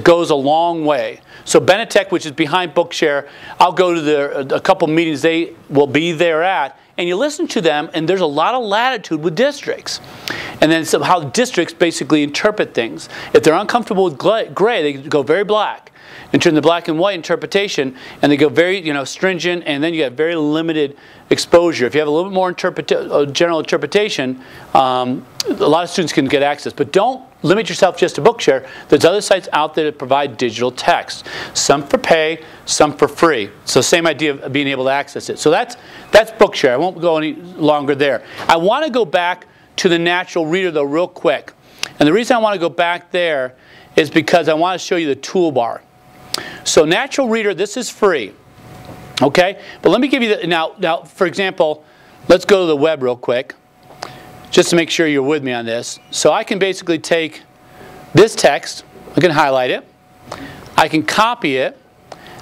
goes a long way. So Benetech, which is behind Bookshare, I'll go to a couple meetings they will be there at, and you listen to them, and there's a lot of latitude with districts. And then how districts basically interpret things. If they're uncomfortable with gray, they go very black. In terms of black and white interpretation, and they go very stringent, and then you get very limited exposure. If you have a little bit more general interpretation, a lot of students can get access. But don't limit yourself just to Bookshare. There's other sites out there that provide digital text. Some for pay, some for free. So same idea of being able to access it. So that's Bookshare. I won't go any longer there. I want to go back to the natural reader though real quick. And the reason I want to go back there is because I want to show you the toolbar. So natural reader, this is free. Okay? But let me give you the, now for example, let's go to the web real quick, just to make sure you're with me on this. So I can basically take this text, I can highlight it, I can copy it,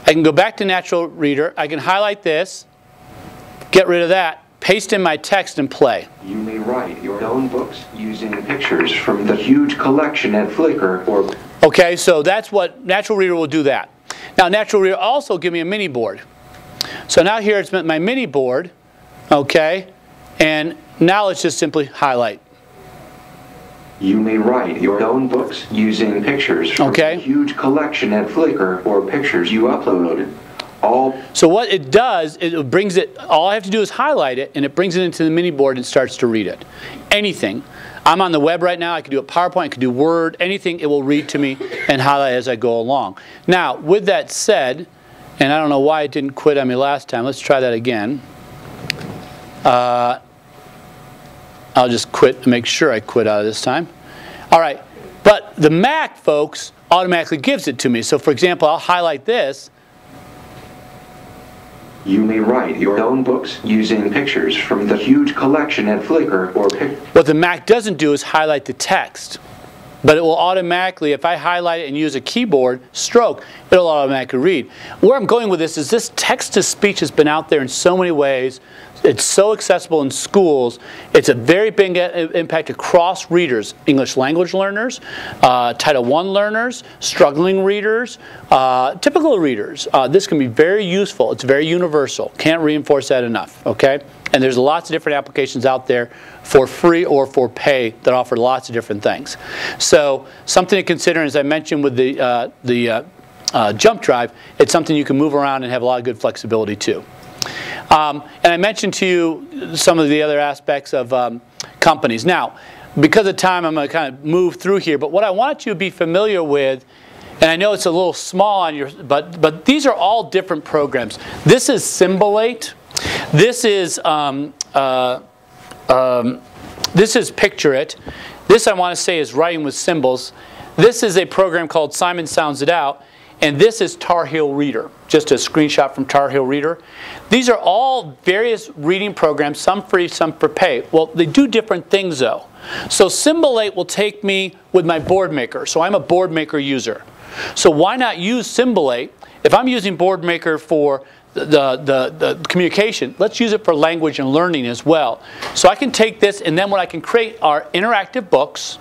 I can go back to natural reader, I can highlight this, get rid of that, paste in my text and play. You may write your own books using pictures from the huge collection at Flickr or... Okay, so that's what Natural Reader will do that. Now Natural Reader also give me a mini board. So now here it's my mini board, okay, and now let's just simply highlight. You may write your own books using pictures from the huge collection at Flickr or pictures you uploaded. So what it does, it brings it, all I have to do is highlight it, and it brings it into the mini board and starts to read it. Anything. I'm on the web right now, I can do a PowerPoint, I can do Word, anything, it will read to me and highlight as I go along. Now, with that said, and I don't know why it didn't quit on me last time, let's try that again. I'll just quit and make sure I quit out of this time. All right, but the Mac, folks, automatically gives it to me. So for example, I'll highlight this. You may write your own books using pictures from the huge collection at Flickr or What the Mac doesn't do is highlight the text. But it will automatically, if I highlight it and use a keyboard stroke, it'll automatically read. Where I'm going with this is this text-to-speech has been out there in so many ways. It's so accessible in schools. It's a very big impact across readers, English language learners, Title I learners, struggling readers, typical readers. This can be very useful. It's very universal. Can't reinforce that enough, okay? And there's lots of different applications out there for free or for pay that offer lots of different things. So something to consider, as I mentioned with the jump drive, it's something you can move around and have a lot of good flexibility too. And I mentioned to you some of the other aspects of companies. Now, because of time, I'm going to kind of move through here. But what I want you to be familiar with, and I know it's a little small on your, but these are all different programs. This is Symbolate. This is Picture It. This I want to say is Writing with Symbols. This is a program called Simon Sounds It Out. And this is Tar Heel Reader, just a screenshot from Tar Heel Reader. These are all various reading programs, some free, some for pay. Well, they do different things though. So Symbolate will take me with my BoardMaker. So I'm a BoardMaker user. So why not use Symbolate? If I'm using BoardMaker for the communication, let's use it for language and learning as well. So I can take this, and then what I can create are interactive books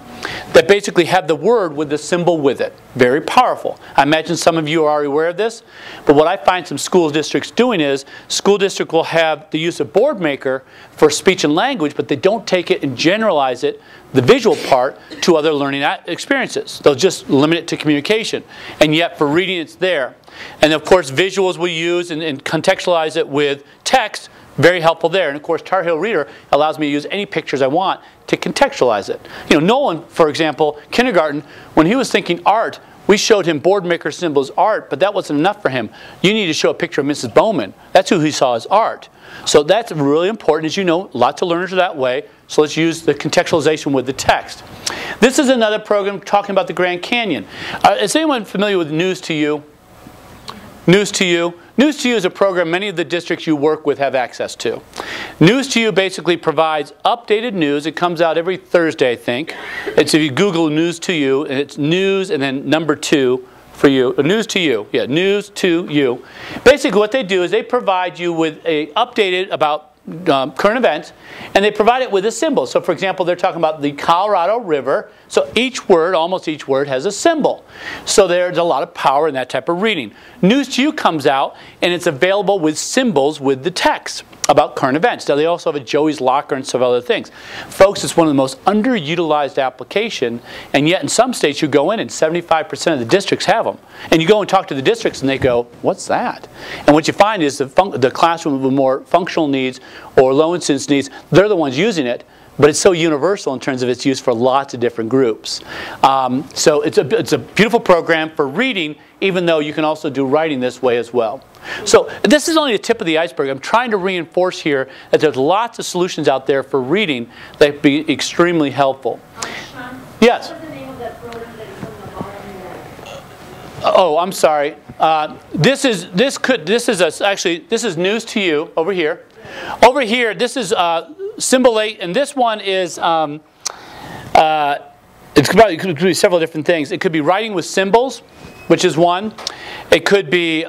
that basically have the word with the symbol with it. Very powerful. I imagine some of you are already aware of this, but what I find some school districts doing is, school district will have the use of BoardMaker for speech and language, but they don't take it and generalize it, the visual part, to other learning experiences. They'll just limit it to communication. And yet for reading it's there. And of course visuals we use and contextualize it with text, very helpful there. And of course Tar Heel Reader allows me to use any pictures I want to contextualize it. You know, Nolan, for example, kindergarten, when he was thinking art, we showed him board maker symbols art, but that wasn't enough for him. You need to show a picture of Mrs. Bowman. That's who he saw as art. So that's really important. As you know, lots of learners are that way. So let's use the contextualization with the text. This is another program talking about the Grand Canyon. Is anyone familiar with News to You? News to You? News to You is a program many of the districts you work with have access to. News to You basically provides updated news. It comes out every Thursday, I think. It's if you Google News to You, and it's news and then number 2 for you. News to You. Yeah, News to You. Basically what they do is they provide you with a updated about current events, and they provide it with a symbol. So for example, they're talking about the Colorado River. So each word, almost each word, has a symbol. So there's a lot of power in that type of reading. News to You comes out, and it's available with symbols with the text about current events. Now they also have a Joey's Locker and some other things. Folks, it's one of the most underutilized application, and yet in some states you go in and 75% of the districts have them. And you go and talk to the districts and they go, what's that? And what you find is the classroom with more functional needs or low incidence needs, they're the ones using it, but it's so universal in terms of its use for lots of different groups. So it's a beautiful program for reading, even though you can also do writing this way as well. So this is only the tip of the iceberg. I'm trying to reinforce here that there's lots of solutions out there for reading that would be extremely helpful. Sean, Yes? what's the name of that program that is on the bottom there? Oh, I'm sorry. This is News to You over here. Over here, this is Symbol 8, and this one is it could be several different things. It could be writing with symbols, which is one. It could be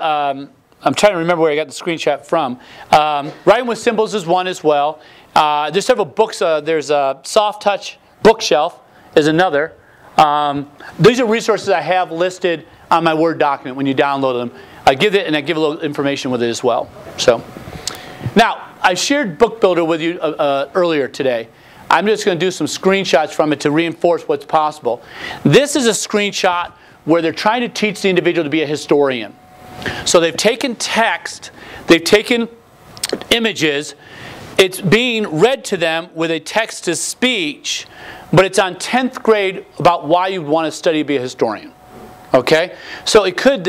I'm trying to remember where I got the screenshot from. Writing with symbols is one as well. There's several books. There's a Soft Touch Bookshelf is another. These are resources I have listed on my Word document when you download them. I give a little information with it as well. So, now I shared Book Builder with you earlier today. I'm just going to do some screenshots from it to reinforce what's possible. This is a screenshot where they're trying to teach the individual to be a historian. So they've taken text, they've taken images, it's being read to them with a text-to-speech, but it's on 10th grade about why you'd want to study to be a historian. Okay? So it could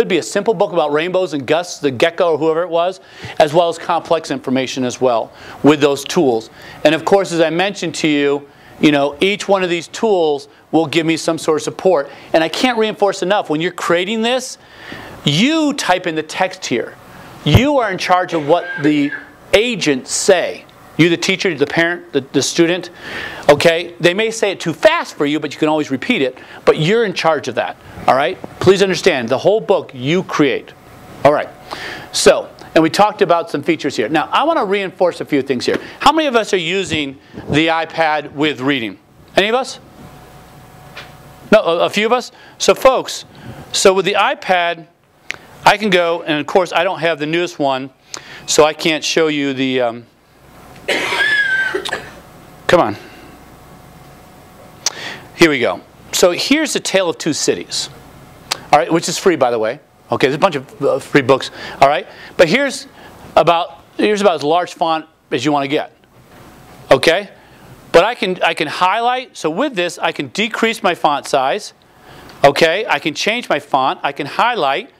be a simple book about rainbows and Gus the gecko or whoever it was, as well as complex information as well with those tools. And of course, as I mentioned to you, each one of these tools will give me some sort of support. And I can't reinforce enough, when you're creating this, you type in the text here. You are in charge of what the agents say. You, the teacher, the parent, the student. Okay? They may say it too fast for you, but you can always repeat it. But you're in charge of that. All right? Please understand, the whole book you create. All right. So, and we talked about some features here. Now, I want to reinforce a few things here. How many of us are using the iPad with reading? Any of us? No, a few of us? So, folks, so with the iPad, I can go, and of course, I don't have the newest one, so I can't show you the... Come on. Here we go. So here's A Tale of Two Cities. All right, which is free, by the way. Okay, there's a bunch of free books. All right, but here's about as large font as you want to get. Okay, but I can highlight. So with this, I can decrease my font size. Okay, I can change my font. I can highlight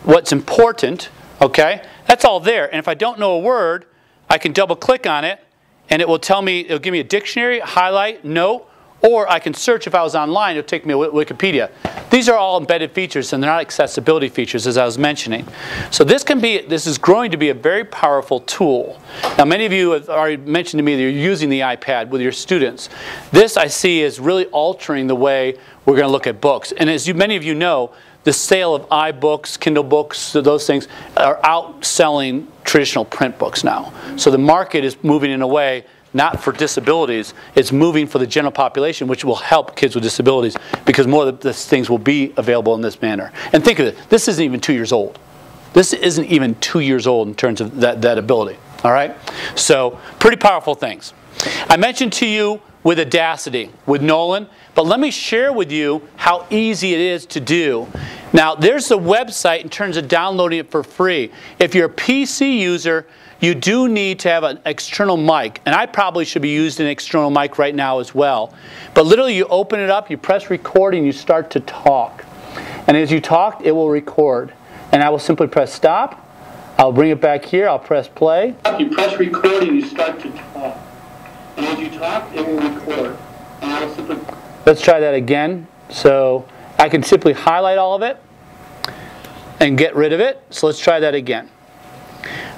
what's important. Okay, that's all there. And if I don't know a word, I can double click on it, and it will tell me, it'll give me a dictionary, highlight, note, or I can search if I was online, it'll take me to Wikipedia. These are all embedded features, and they're not accessibility features, as I was mentioning. So this is growing to be a very powerful tool. Now, many of you have already mentioned to me that you're using the iPad with your students. This, I see, is really altering the way we're going to look at books. And as many of you know, the sale of iBooks, Kindle books, those things are outselling traditional print books now. So the market is moving in a way not for disabilities, it's moving for the general population, which will help kids with disabilities because more of these things will be available in this manner. And think of it, this isn't even 2 years old. This isn't even 2 years old in terms of that ability. All right? So pretty powerful things. I mentioned to you with Audacity, with Nolan, but let me share with you how easy it is to do. Now, there's the website in terms of downloading it for free. If you're a PC user, you do need to have an external mic, and I probably should be using an external mic right now as well. But literally, you open it up, you press record, and you start to talk. And as you talk, it will record. And I will simply press stop. I'll bring it back here. I'll press play. You press record and you start to talk. And as you talk, it will record. And I will simply... Let's try that again. So I can simply highlight all of it and get rid of it. So let's try that again.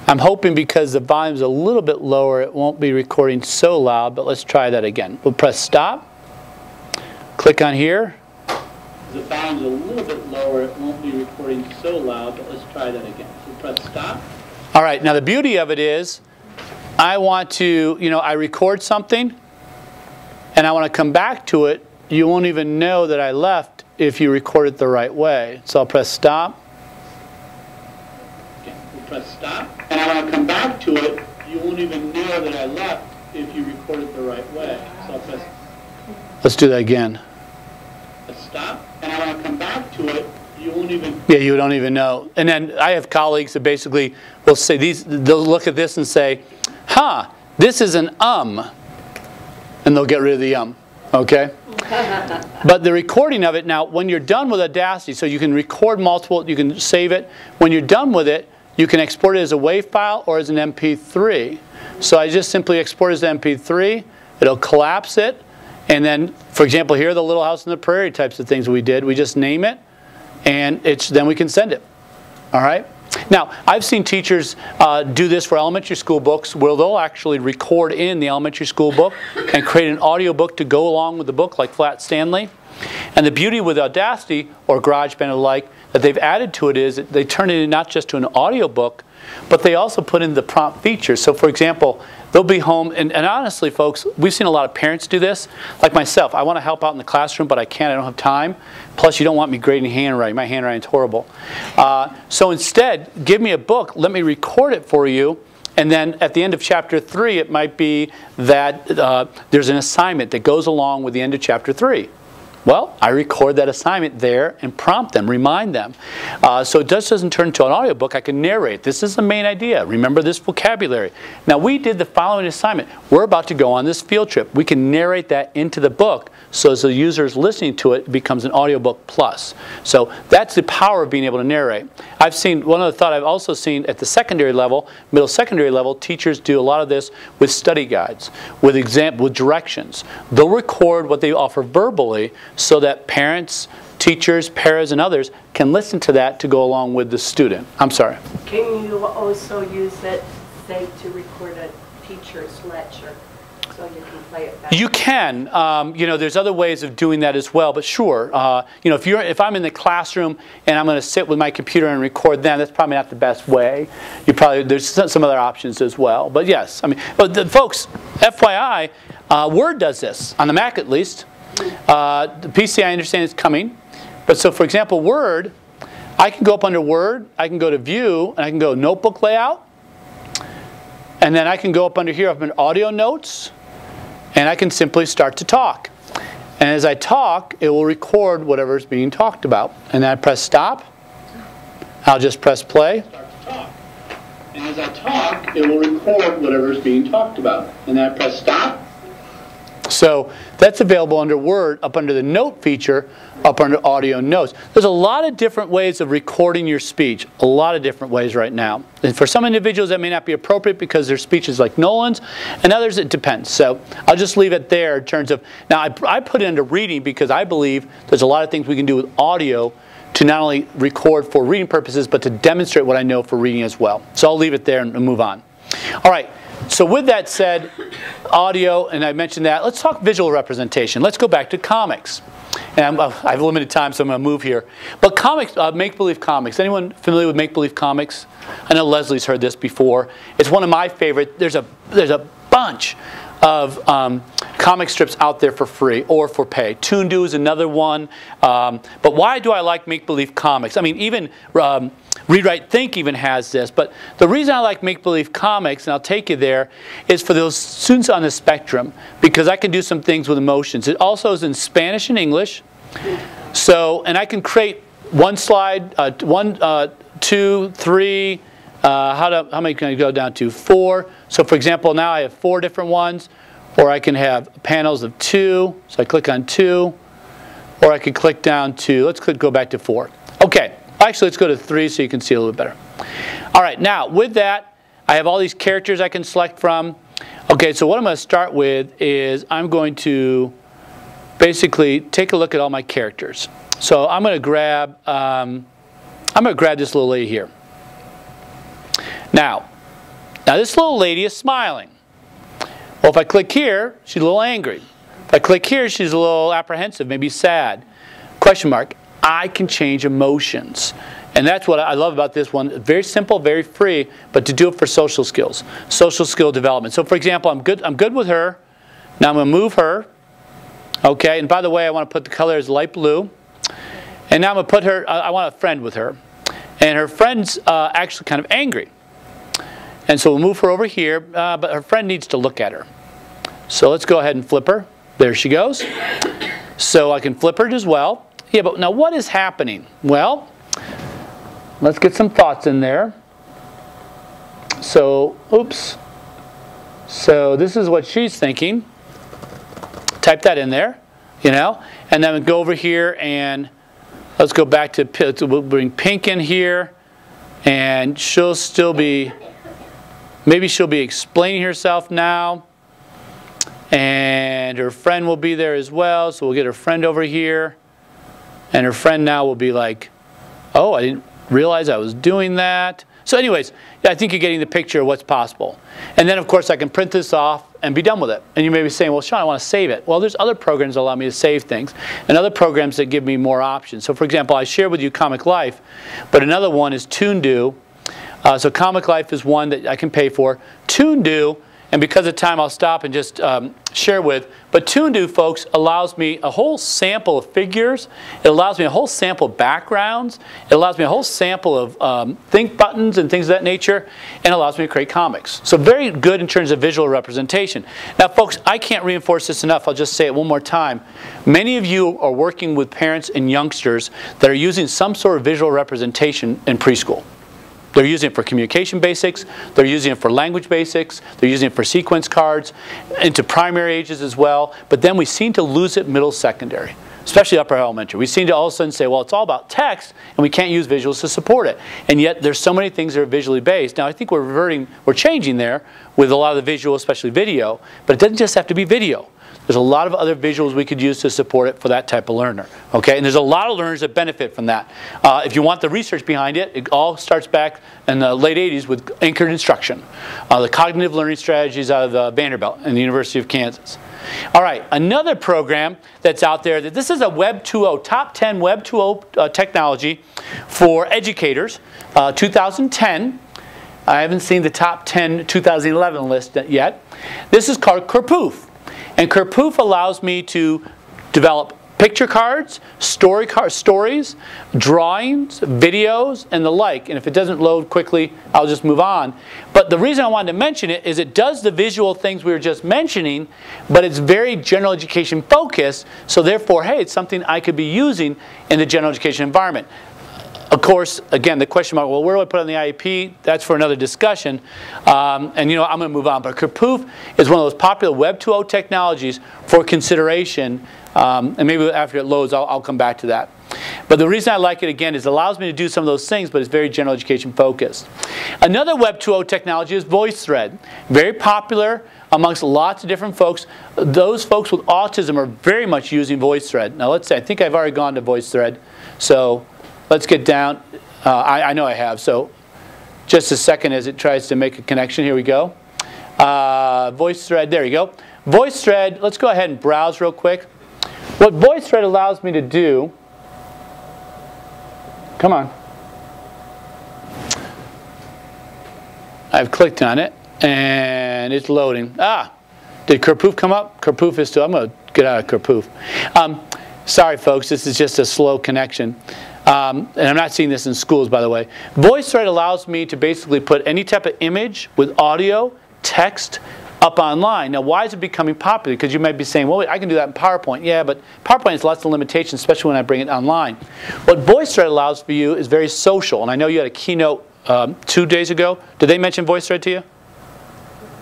I'm hoping because the volume's a little bit lower, it won't be recording so loud, but let's try that again. We'll press stop. Click on here. The volume's a little bit lower, it won't be recording so loud, but let's try that again. So press stop. All right, now the beauty of it is, I want to, I record something, and I want to come back to it. You won't even know that I left if you record it the right way. So I'll press stop. Okay, we'll press stop. And I want to come back to it. You won't even know that I left if you record it the right way. So I'll press. Let's do that again. Let's stop. And I want to come back to it. You won't even. Yeah, you don't even know. And then I have colleagues that basically will say these. They'll look at this and say, "Huh, this is an and they'll get rid of the Okay. But the recording of it now, when you're done with Audacity, so you can record multiple, you can save it. When you're done with it, you can export it as a WAV file or as an MP3. So I just simply export it as an MP3. It'll collapse it. And then, for example, here are the Little House on the Prairie types of things we did. We just name it, and then we can send it. All right? Now, I've seen teachers do this for elementary school books where they'll actually record in the elementary school book and create an audio book to go along with the book, like Flat Stanley. And the beauty with Audacity or GarageBand or like that they've added to it is that they turn it in not just to an audio book, but they also put in the prompt features. So for example, they'll be home, and honestly folks, we've seen a lot of parents do this. Like myself, I want to help out in the classroom, but I can't, I don't have time. Plus you don't want me grading handwriting. My handwriting's horrible. So instead, give me a book, let me record it for you, and then at the end of chapter 3, it might be that there's an assignment that goes along with the end of chapter 3. Well, I record that assignment there and prompt them, remind them. So it just doesn't turn into an audiobook. I can narrate. This is the main idea. Remember this vocabulary. Now, we did the following assignment. We're about to go on this field trip. We can narrate that into the book so as the user is listening to it, it becomes an audiobook plus. So that's the power of being able to narrate. I've seen, one other thought I've also seen at the secondary level, middle secondary level, teachers do a lot of this with study guides, with directions. They'll record what they offer verbally so that parents, teachers, paras, and others can listen to that to go along with the student. I'm sorry. Can you also use it, say, to record a teacher's lecture so you can play it back? You can. There's other ways of doing that as well, but sure. If I'm in the classroom and I'm going to sit with my computer and record them, that's probably not the best way. There's some other options as well. But yes, folks, FYI, Word does this, on the Mac at least. The PC, I understand, is coming. But so, for example, Word, I can go up under Word, I can go to View, and I can go Notebook Layout. And then I can go up under here, up in Audio Notes, and I can simply start to talk. And as I talk, it will record whatever is being talked about. And then I press stop. I'll just press play. Start to talk. And as I talk, it will record whatever is being talked about. And then I press stop. So that's available under Word, up under the Note feature, up under Audio Notes. There's a lot of different ways of recording your speech, a lot of different ways right now. And for some individuals that may not be appropriate because their speech is like Nolan's, and others it depends. So I'll just leave it there in terms of, now I put it into reading because I believe there's a lot of things we can do with audio to not only record for reading purposes, but to demonstrate what I know for reading as well. So I'll leave it there and move on. All right. So with that said, audio, and I mentioned that, let's talk visual representation. Let's go back to comics. And I have limited time, so I'm going to move here. But comics, make-believe comics. Anyone familiar with make-believe comics? I know Leslie's heard this before. It's one of my favorite. There's a bunch of comic strips out there for free or for pay. Toon-Doo is another one. But why do I like make-believe comics? I mean, even Read Write Think even has this. But the reason I like make-believe comics, and I'll take you there, is for those students on the spectrum, because I can do some things with emotions. It also is in Spanish and English. So, and I can create one slide, 1, 2, 3, how many can I go down to? 4. So for example, now I have 4 different ones. Or I can have panels of 2. So I click on 2. Or I could click down to, go back to 4. Okay, actually let's go to 3 so you can see a little bit better. All right, now with that, I have all these characters I can select from. Okay, so what I'm going to start with is I'm going to basically take a look at all my characters. So I'm going to grab this little lady here. Now this little lady is smiling. Well, if I click here, she's a little angry. If I click here, she's a little apprehensive, maybe sad. Question mark. I can change emotions. And that's what I love about this one. Very simple, very free, but to do it for social skills, social skill development. So for example, I'm good with her. Now I'm going to move her. Okay, and by the way, I want to put the color as light blue. And now I'm going to put her, I want a friend with her. And her friend's actually kind of angry. And so we'll move her over here, but her friend needs to look at her. So let's go ahead and flip her. There she goes. So I can flip her as well. Yeah, but now what is happening? Well, let's get some thoughts in there. So, oops. So this is what she's thinking. Type that in there, you know. And then we go over here and let's go back to, we'll bring pink in here. And she'll still be, maybe she'll be explaining herself now. And her friend will be there as well. So we'll get her friend over here. And her friend now will be like, oh, I didn't realize I was doing that. So anyways, I think you're getting the picture of what's possible. And then, of course, I can print this off and be done with it. And you may be saying, well, Sean, I want to save it. Well, there's other programs that allow me to save things and other programs that give me more options. So, for example, I shared with you Comic Life, but another one is ToonDo. So Comic Life is one that I can pay for. ToonDo, and because of time, I'll stop and just share with. But ToonDo, folks, allows me a whole sample of figures. It allows me a whole sample of backgrounds. It allows me a whole sample of think buttons and things of that nature. And allows me to create comics. So very good in terms of visual representation. Now, folks, I can't reinforce this enough. I'll just say it one more time. Many of you are working with parents and youngsters that are using some sort of visual representation in preschool. They're using it for communication basics, they're using it for language basics, they're using it for sequence cards, into primary ages as well, but then we seem to lose it middle secondary, especially upper elementary. We seem to all of a sudden say, well, it's all about text, and we can't use visuals to support it. And yet there's so many things that are visually based. Now I think we're changing there with a lot of the visual, especially video, but it doesn't just have to be video. There's a lot of other visuals we could use to support it for that type of learner. Okay, and there's a lot of learners that benefit from that. If you want the research behind it, it all starts back in the late 80s with anchored instruction. The cognitive learning strategies out of Vanderbilt and the University of Kansas. All right, another program that's out there, this is a Web 2.0, top 10 Web 2.0 technology for educators, 2010. I haven't seen the top 10 2011 list yet. This is called Kerpoof. And Kerpoof allows me to develop picture cards, stories, drawings, videos, and the like. And if it doesn't load quickly, I'll just move on. But the reason I wanted to mention it is it does the visual things we were just mentioning, but it's very general education focused. So therefore, hey, it's something I could be using in the general education environment. Of course, again, the question mark, well, where do I put on the IEP? That's for another discussion. And you know, I'm going to move on. But Kerpoof is one of those popular Web 2.0 technologies for consideration. And maybe after it loads, I'll come back to that. But the reason I like it, again, is it allows me to do some of those things, but it's very general education focused. Another Web 2.0 technology is VoiceThread. Very popular amongst lots of different folks. Those folks with autism are very much using VoiceThread. Now, let's say, I think I've already gone to VoiceThread. So let's get down. I know I have. So just a second as it tries to make a connection. Here we go. VoiceThread, there you go. VoiceThread, let's go ahead and browse real quick. What VoiceThread allows me to do, come on. I've clicked on it and it's loading. Did Kerpoof come up? Kerpoof is still, I'm going to get out of Kerpoof. Sorry folks, this is just a slow connection. And I'm not seeing this in schools, by the way. VoiceThread allows me to basically put any type of image with audio, text, up online. Now, why is it becoming popular? Because you might be saying, well, wait, I can do that in PowerPoint. Yeah, but PowerPoint has lots of limitations, especially when I bring it online. What VoiceThread allows for you is very social. And I know you had a keynote 2 days ago. Did they mention VoiceThread to you?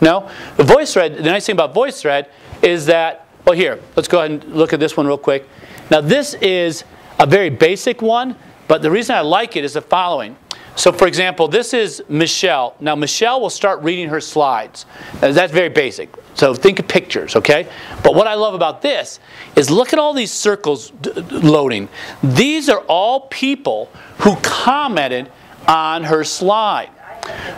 No? The VoiceThread, the nice thing about VoiceThread is that, well, here, let's go ahead and look at this one real quick. Now, this is a very basic one, But the reason I like it is the following. So for example, this is Michelle. Now Michelle will start reading her slides. That's very basic. So think of pictures, okay? But what I love about this is look at all these circles loading. These are all people who commented on her slide.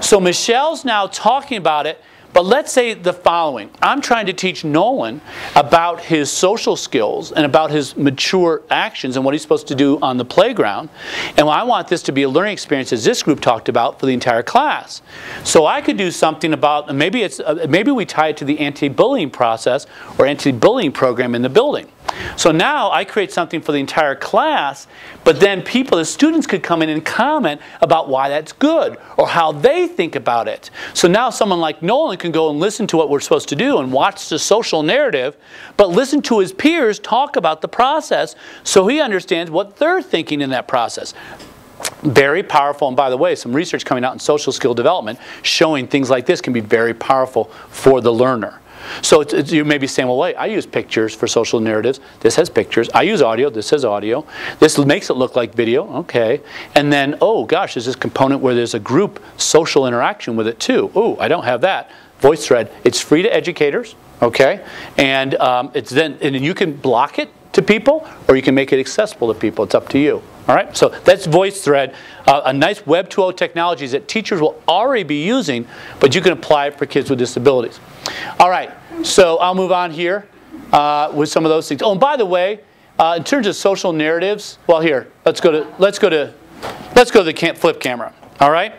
So Michelle's now talking about it. But let's say the following. I'm trying to teach Nolan about his social skills and about his mature actions and what he's supposed to do on the playground. And I want this to be a learning experience, as this group talked about, for the entire class. So I could do something about, maybe we tie it to the anti-bullying process or anti-bullying program in the building. So now I create something for the entire class, but then the students could come in and comment about why that's good or how they think about it. So now someone like Nolan can go and listen to what we're supposed to do and watch the social narrative, but listen to his peers talk about the process so he understands what they're thinking in that process. Very powerful, and by the way, some research coming out in social skill development showing things like this can be very powerful for the learner. So you may be saying, well, wait, I use pictures for social narratives. This has pictures. I use audio. This has audio. This makes it look like video. Okay. And then, oh, gosh, there's this component where there's a group social interaction with it, too. Oh, I don't have that. VoiceThread. It's free to educators. Okay. And and you can block it to people, or you can make it accessible to people. It's up to you. All right. So that's VoiceThread, a nice Web 2.0 technologies that teachers will already be using, but you can apply it for kids with disabilities. All right, so I'll move on here with some of those things. Oh, and by the way, in terms of social narratives, well, here, let's go to the flip camera. All right,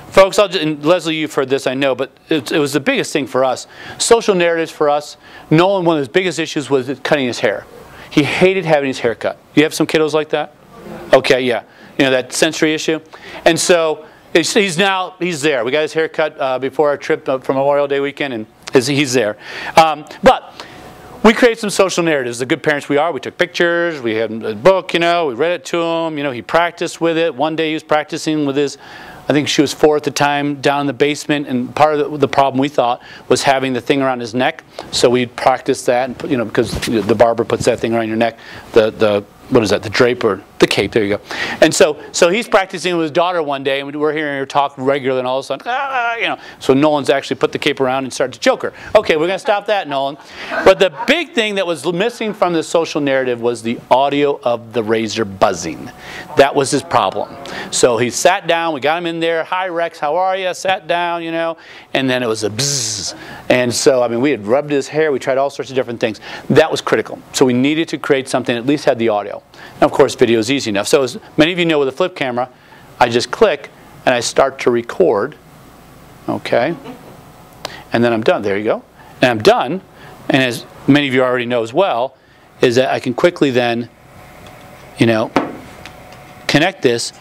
folks. And Leslie, you've heard this, I know, but it was the biggest thing for us. Social narratives for us. Nolan, one of his biggest issues was cutting his hair. He hated having his hair cut. You have some kiddos like that? Okay, yeah. You know that sensory issue, and so he's there. We got his hair cut before our trip for Memorial Day weekend, and he's there. But we created some social narratives. The good parents we are, we took pictures, we had a book, we read it to him, he practiced with it. One day he was practicing with his, I think she was 4 at the time, down in the basement, and part of the problem we thought was having the thing around his neck. So we practiced that, and because the barber puts that thing around your neck, what is that, the drape or the cape, there you go. And so he's practicing with his daughter one day, and we're hearing her talk regularly, and all of a sudden, so Nolan's actually put the cape around and started to choke her. Okay, we're going to stop that, Nolan. But the big thing that was missing from the social narrative was the audio of the razor buzzing. That was his problem. So he sat down, we got him in there, hi Rex, how are you? Sat down, and then it was a bzzz. And so, we had rubbed his hair, we tried all sorts of different things. That was critical. So we needed to create something that at least had the audio. And of course, video is easy enough. So as many of you know, with a flip camera, I just click and I start to record. Okay. And then I'm done. There you go. And I'm done. And as many of you already know as well, is that I can quickly then, connect this.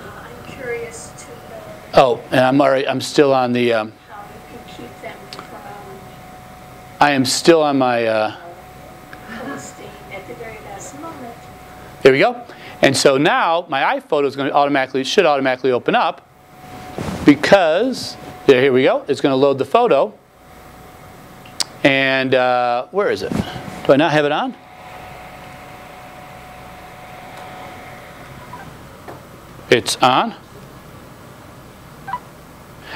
I'm curious to know. Oh, and I'm still on the. How you can keep them from. I am still on my. Posting at the very last moment. There we go. And so now my iPhoto is going to should automatically open up because here we go. It's going to load the photo. And where is it? Do I not have it on? It's on.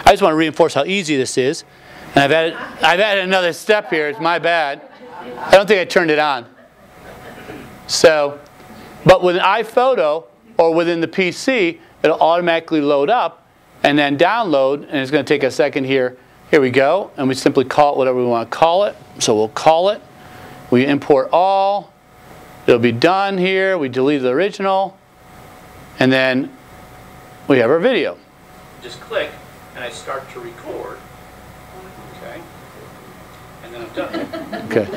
I just want to reinforce how easy this is. And I've added another step here. It's my bad. I don't think I turned it on. So, but with an iPhoto or within the PC, it'll automatically load up and then download, and it's going to take a second here. Here we go, and we simply call it whatever we want to call it. So we'll call it. We import all. It'll be done here. We delete the original, and then we have our video. Just click, and I start to record. Okay, and then I'm done. Okay,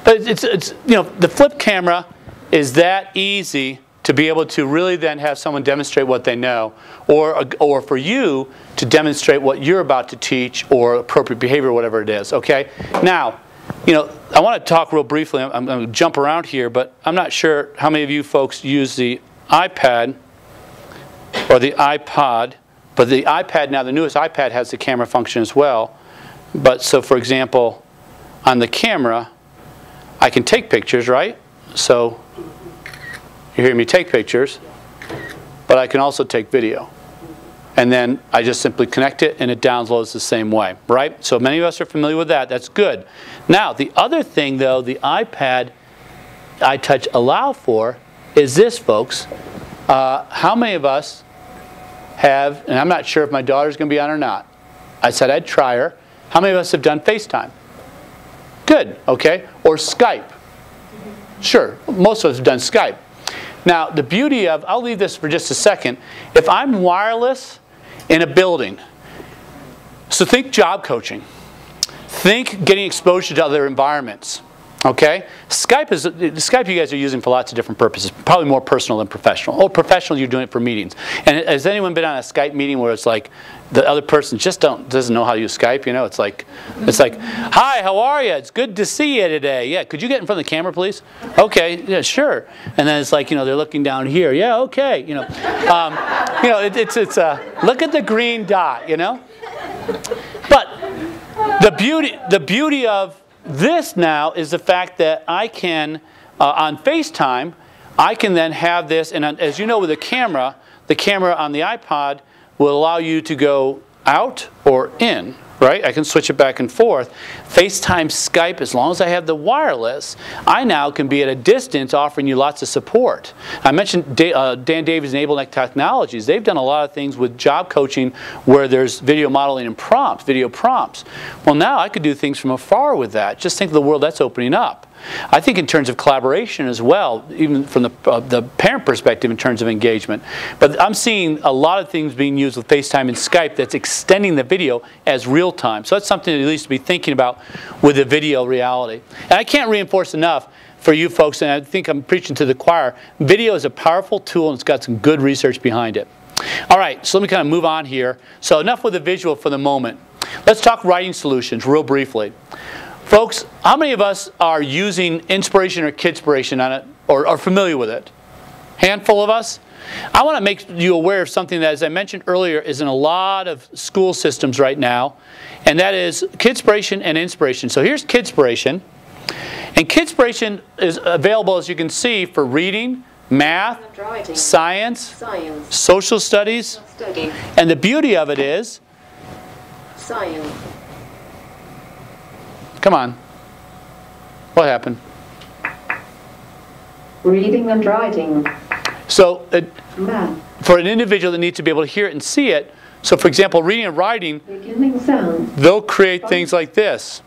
but it's the flip camera is that easy to be able to really then have someone demonstrate what they know, or for you to demonstrate what you're about to teach or appropriate behavior, whatever it is. Okay. Now, I want to talk real briefly. I'm going to jump around here, but I'm not sure how many of you folks use the iPad or the iPod. But the iPad now, the newest iPad has the camera function as well. But so, for example, on the camera, I can take pictures, right? So you hear me take pictures. but I can also take video. And then I just simply connect it and it downloads the same way, right? So many of us are familiar with that. That's good. Now, the other thing, though, the iPad iTouch allow for is this, folks. How many of us have, and I'm not sure if my daughter's going to be on or not. I said I'd try her. How many of us have done FaceTime? Good, okay. Or Skype. Sure, most of us have done Skype. Now, the beauty of, I'll leave this for just a second. If I'm wireless in a building, so think job coaching. Think getting exposure to other environments. Okay? Skype you guys are using for lots of different purposes, probably more personal than professional. Or professional, you're doing it for meetings. And has anyone been on a Skype meeting where it's like the other person just doesn't know how to use Skype? You know, it's like, hi, how are you? It's good to see you today. Yeah, could you get in front of the camera, please? Okay, yeah, sure. And then it's like, you know, they're looking down here. Yeah, okay. You know, look at the green dot. You know, but the beauty of this now is the fact that I can, on FaceTime, I can then have this, and as you know with the camera on the iPod will allow you to go out or in, right? I can switch it back and forth. FaceTime, Skype, as long as I have the wireless, I now can be at a distance offering you lots of support. I mentioned Dan Davies and AbleNet Technologies. They've done a lot of things with job coaching where there's video modeling and prompts, video prompts. Well, now I could do things from afar with that. Just think of the world that's opening up. I think in terms of collaboration as well, even from the parent perspective in terms of engagement. But I'm seeing a lot of things being used with FaceTime and Skype that's extending the video as real time. So that's something at least to be thinking about with the video reality. And I can't reinforce enough for you folks, and I think I'm preaching to the choir, video is a powerful tool and it's got some good research behind it. All right, so let me kind of move on here. So enough with the visual for the moment. Let's talk writing solutions real briefly. Folks, how many of us are using Inspiration or Kidspiration on it, or are familiar with it? Handful of us? I want to make you aware of something that, as I mentioned earlier, is in a lot of school systems right now, and that is Kidspiration and Inspiration. So here's Kidspiration, and Kidspiration is available, as you can see, for reading, math, science, social studies, and the beauty of it is science. Come on. What happened? Reading and writing. So for an individual that needs to be able to hear it and see it, so for example, reading and writing, they'll create things like this.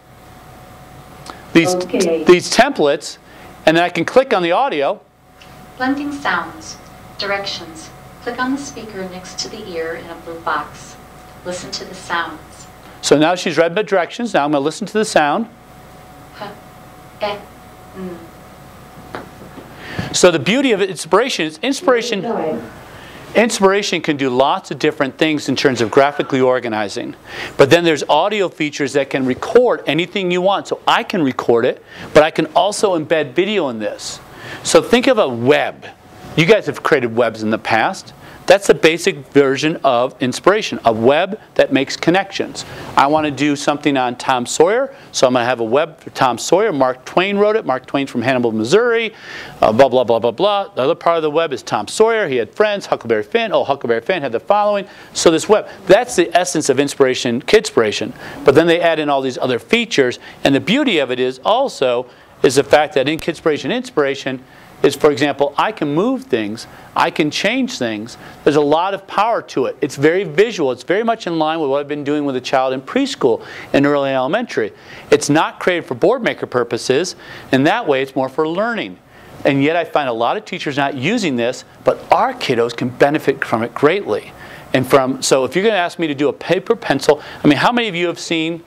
These templates, and then I can click on the audio. Blending sounds. Directions. Click on the speaker next to the ear in a blue box. Listen to the sounds. So now she's read the directions. Now I'm going to listen to the sound. So the beauty of Inspiration is Inspiration can do lots of different things in terms of graphically organizing. But then there's audio features that can record anything you want. So I can record it, but I can also embed video in this. So think of a web. You guys have created webs in the past. That's the basic version of Inspiration, a web that makes connections. I want to do something on Tom Sawyer, so I'm going to have a web for Tom Sawyer. Mark Twain wrote it. Mark Twain's from Hannibal, Missouri, blah, blah, blah, blah, blah. The other part of the web is Tom Sawyer. He had friends, Huckleberry Finn. Oh, Huckleberry Finn had the following. So this web, that's the essence of Inspiration, Kidspiration. But then they add in all these other features, and the beauty of it is also is the fact that in Kidspiration, Inspiration, is, for example, I can move things, I can change things. There's a lot of power to it. It's very visual. It's very much in line with what I've been doing with a child in preschool and early elementary. It's not created for board maker purposes, and that way it's more for learning. And yet I find a lot of teachers not using this, but our kiddos can benefit from it greatly. And so if you're going to ask me to do a paper pencil, I mean, how many of you have seen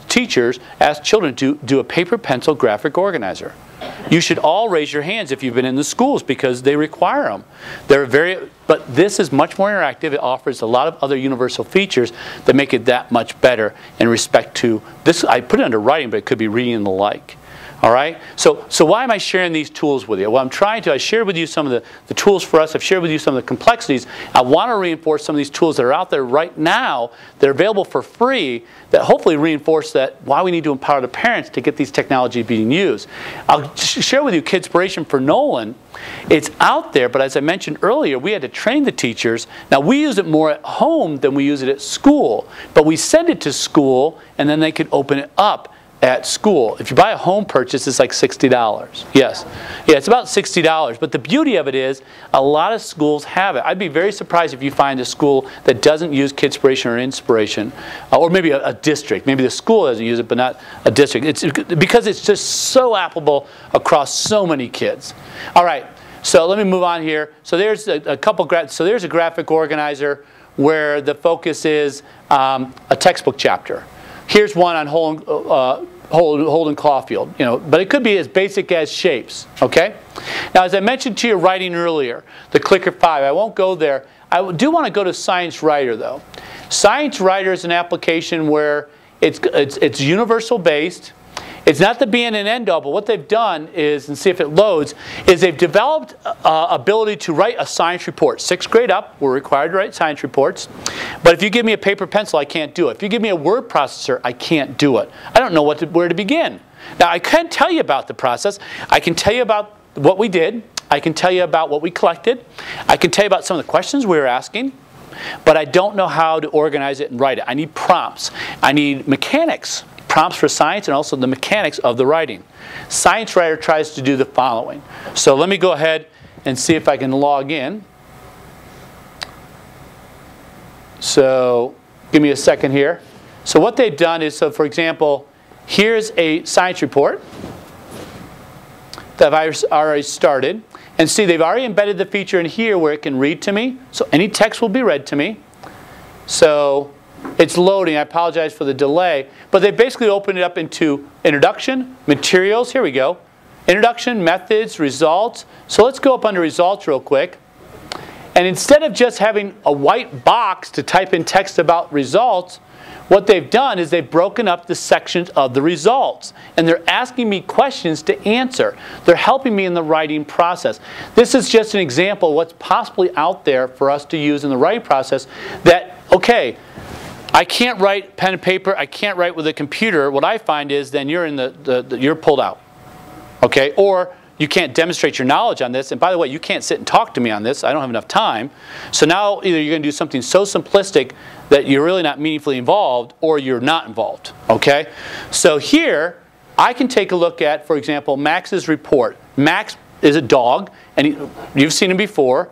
teachers ask children to do a paper pencil graphic organizer? You should all raise your hands if you've been in the schools because they require them. But this is much more interactive. It offers a lot of other universal features that make it that much better in respect to this. I put it under writing, but it could be reading and the like. All right? So why am I sharing these tools with you? Well, I shared with you some of the tools for us. I've shared with you some of the complexities. I want to reinforce some of these tools that are out there right now that are available for free that hopefully reinforce that why we need to empower the parents to get these technologies being used. I'll share with you Kidspiration for Nolan. It's out there, but as I mentioned earlier, we had to train the teachers. Now, we use it more at home than we use it at school, but we send it to school, and then they could open it up at school. If you buy a home purchase, it's like $60. Yes. Yeah, it's about $60. But the beauty of it is a lot of schools have it. I'd be very surprised if you find a school that doesn't use Kidspiration or Inspiration, or maybe a district. Maybe the school doesn't use it, but not a district. It's because it's just so applicable across so many kids. All right. So let me move on here. So there's a couple. So there's a graphic organizer where the focus is a textbook chapter. Here's one on Holden Caulfield, but it could be as basic as shapes, okay? Now, as I mentioned to you writing earlier, the Clicker 5, I won't go there. I do want to go to Science Writer, though. Science Writer is an application where it's universal based. It's not the be-all and end-all, but what they've done is, and see if it loads, is they've developed ability to write a science report. 6th grade up, we're required to write science reports. But if you give me a paper pencil, I can't do it. If you give me a word processor, I can't do it. I don't know where to begin. Now, I can tell you about the process. I can tell you about what we did. I can tell you about what we collected. I can tell you about some of the questions we were asking. But I don't know how to organize it and write it. I need prompts. I need mechanics. Prompts for science and also the mechanics of the writing. Science Writer tries to do the following. So let me go ahead and see if I can log in. So give me a second here. So what they've done is, so for example, here's a science report that I've already started. And see, they've already embedded the feature in here where it can read to me. So any text will be read to me. So it's loading. I apologize for the delay. But they basically opened it up into introduction, materials. Here we go. Introduction, methods, results. So let's go up under results real quick. And instead of just having a white box to type in text about results, what they've done is they've broken up the sections of the results. And they're asking me questions to answer. They're helping me in the writing process. This is just an example of what's possibly out there for us to use in the writing process that, okay, I can't write pen and paper. I can't write with a computer. What I find is then you're in you're pulled out, okay? Or you can't demonstrate your knowledge on this. And by the way, you can't sit and talk to me on this. I don't have enough time. So now either you're going to do something so simplistic that you're really not meaningfully involved, or you're not involved, okay? So here, I can take a look at, for example, Max's report. Max is a dog, and you've seen him before.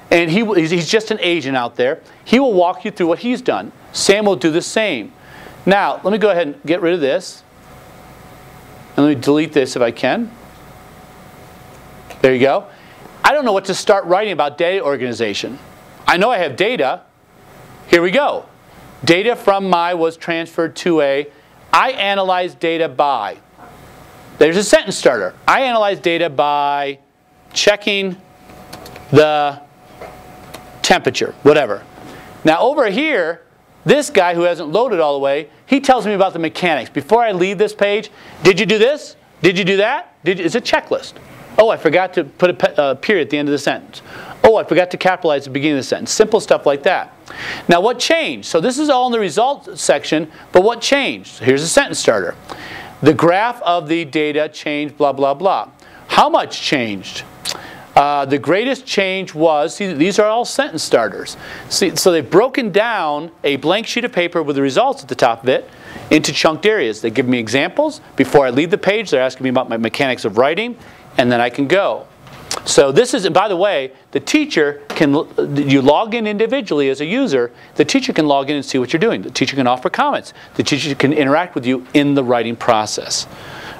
And he's just an agent out there. He will walk you through what he's done. Sam will do the same. Now, let me go ahead and get rid of this. And let me delete this if I can. There you go. I don't know what to start writing about data organization. I know I have data. Here we go. Data from my was transferred to a. I analyzed data by. There's a sentence starter. I analyzed data by checking the temperature, whatever. Now over here, this guy who hasn't loaded all the way, he tells me about the mechanics. Before I leave this page, did you do this? Did you do that? It's a checklist. Oh, I forgot to put a period at the end of the sentence. Oh, I forgot to capitalize at the beginning of the sentence. Simple stuff like that. Now what changed? So this is all in the results section, but what changed? Here's a sentence starter. The graph of the data changed, blah, blah, blah. How much changed? The greatest change was, see, these are all sentence starters. See, so they've broken down a blank sheet of paper with the results at the top of it into chunked areas. They give me examples. Before I leave the page, they're asking me about my mechanics of writing, and then I can go. So this is, and by the way, the teacher can, you log in individually as a user, the teacher can log in and see what you're doing. The teacher can offer comments. The teacher can interact with you in the writing process.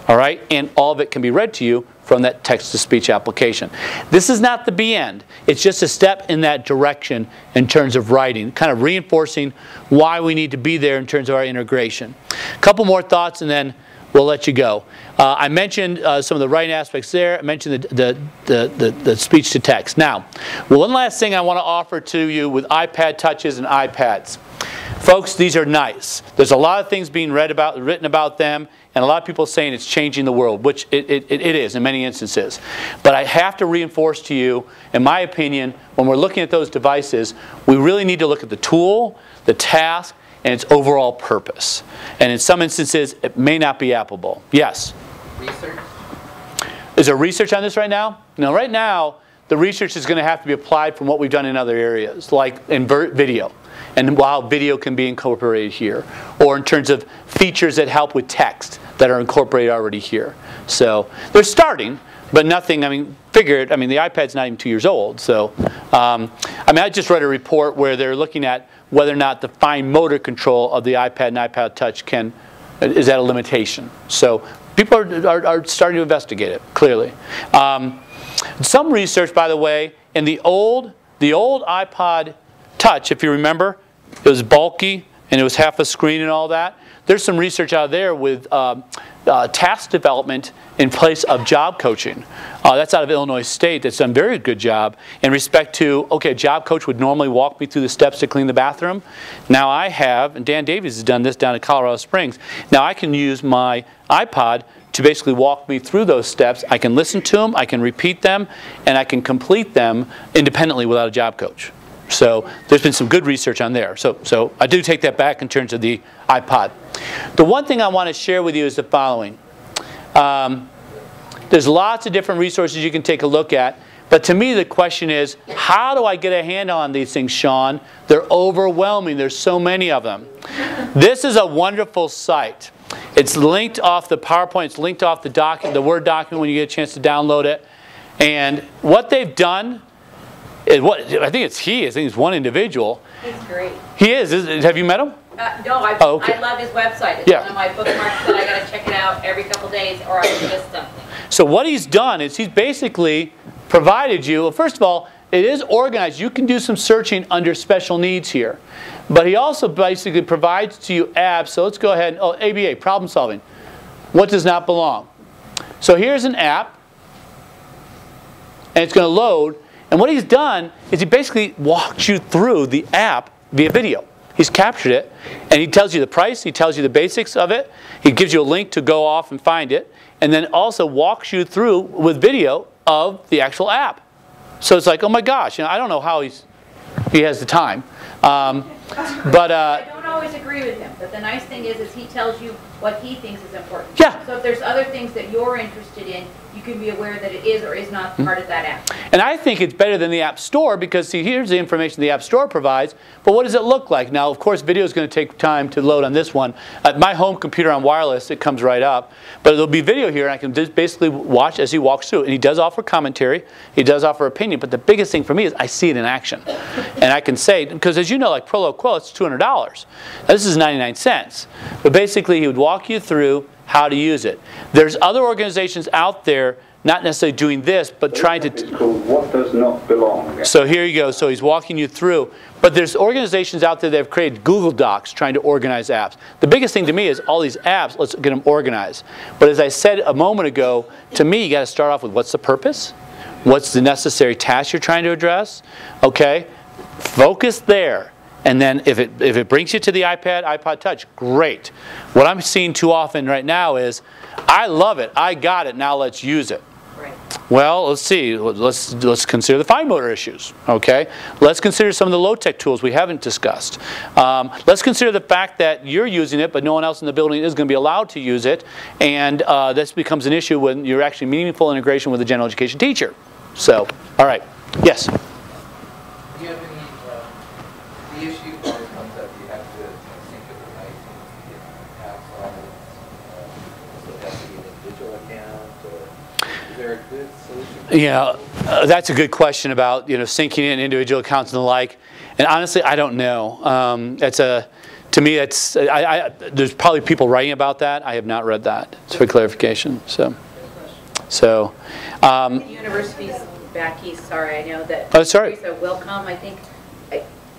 All right? And all of it can be read to you from that text-to-speech application. This is not the be-end. It's just a step in that direction in terms of writing, kind of reinforcing why we need to be there in terms of our integration. A couple more thoughts and then we'll let you go. I mentioned some of the writing aspects there. I mentioned the speech-to-text. Now, one last thing I want to offer to you with iPad touches and iPads. Folks, these are nice. There's a lot of things being written about them, and a lot of people saying it's changing the world, which it is in many instances. But I have to reinforce to you, in my opinion, when we're looking at those devices, we really need to look at the tool, the task, and its overall purpose. And in some instances, it may not be applicable. Yes? Research? Is there research on this right now? No, right now, the research is going to have to be applied from what we've done in other areas, like in video. And how video can be incorporated here, or in terms of features that help with text that are incorporated already here. So they're starting, but nothing. I mean, the iPad's not even 2 years old. So, I just read a report where they're looking at whether or not the fine motor control of the iPad and iPad Touch is at a limitation. So people are starting to investigate it clearly. Some research, by the way, in the old iPod Touch, if you remember, it was bulky and it was half a screen and all that. There's some research out there with task development in place of job coaching. That's out of Illinois State. That's done a very good job in respect to, okay, a job coach would normally walk me through the steps to clean the bathroom. Now I have, and Dan Davies has done this down in Colorado Springs. Now I can use my iPod to basically walk me through those steps. I can listen to them, I can repeat them, and I can complete them independently without a job coach. So there's been some good research on there. So I do take that back in terms of the iPod. The one thing I want to share with you is the following. There's lots of different resources you can take a look at. But to me, the question is, how do I get a handle on these things, Sean? They're overwhelming. There's so many of them. This is a wonderful site. It's linked off the PowerPoint. It's linked off the Word document when you get a chance to download it. And what they've done, I think it's one individual. He's great. He is. Have you met him? No, I love his website. It's one of my bookmarks that I got to check it out every couple days or I miss something. So what he's done is he's basically provided you, well, first of all, it is organized. You can do some searching under special needs here. But he also basically provides to you apps. So let's go ahead and, ABA, problem solving. What does not belong? So here's an app. And it's going to load. And what he's done is he basically walks you through the app via video. He's captured it, and he tells you the price, he tells you the basics of it, he gives you a link to go off and find it, and then also walks you through with video of the actual app. So it's like, oh my gosh, I don't know how he has the time. I don't always agree with him, but the nice thing is he tells you what he thinks is important. Yeah. So if there's other things that you're interested in, you can be aware that it is or is not part of that app. And I think it's better than the App Store because, see, here's the information the App Store provides, but what does it look like? Now, of course, video is going to take time to load on this one. My home computer on wireless, it comes right up. But there'll be video here, and I can just basically watch as he walks through. And he does offer commentary. He does offer opinion. But the biggest thing for me is I see it in action. And I can say, because as you know, like Prolo Quill, it's $200. Now, this is 99 cents. But basically, he would walk you through how to use it. There's other organizations out there not necessarily doing this, but trying to... It's called What Does Not Belong. So here you go. So he's walking you through. But there's organizations out there that have created Google Docs trying to organize apps. The biggest thing to me is all these apps, let's get them organized. But as I said a moment ago, to me, you got to start off with what's the purpose? What's the necessary task you're trying to address? Okay? Focus there. And then if it brings you to the iPod Touch, great. What I'm seeing too often right now is, I love it, I got it, now let's use it. Right. Well, let's see. Let's consider the fine motor issues. Okay. Let's consider some of the low-tech tools we haven't discussed. Let's consider the fact that you're using it, but no one else in the building is going to be allowed to use it, and this becomes an issue when you're actually meaningful integration with a general education teacher. So, all right. Yes. Do you have any the issue when it comes up? You have to sync it with IT, get apps on it. So it has to be an individual account, or is there a good solution? Yeah, that's a good question about syncing in individual accounts and the like. And honestly, I don't know. To me, it's there's probably people writing about that. I have not read that. It's for clarification. So. The universities back east. Sorry, I know that. Oh, sorry. Teresa Welcome, I think,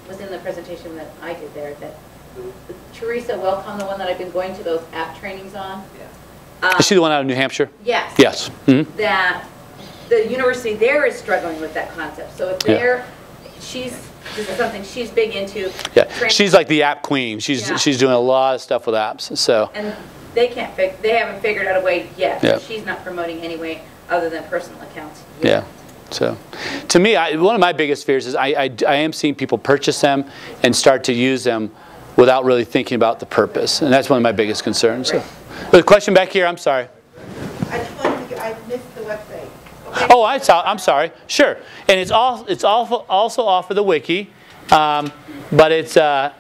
was in the presentation that I did there. That Teresa Welcome, the one that I've been going to those app trainings on. Is she the one out of New Hampshire? Yes. Yes. Mm-hmm. That the university there is struggling with that concept. So if they're, she's this is something she's big into. Yeah, she's like the app queen. She's doing a lot of stuff with apps. So. And they haven't figured out a way yet. Yeah. She's not promoting any way other than personal accounts Yeah. yet. So, to me, one of my biggest fears is I am seeing people purchase them and start to use them without really thinking about the purpose, and that's one of my biggest concerns. So, the question back here. I'm sorry. I just wanted to. I missed the website. Okay. Oh, I'm sorry. Sure, and it's also off of the wiki, but it's a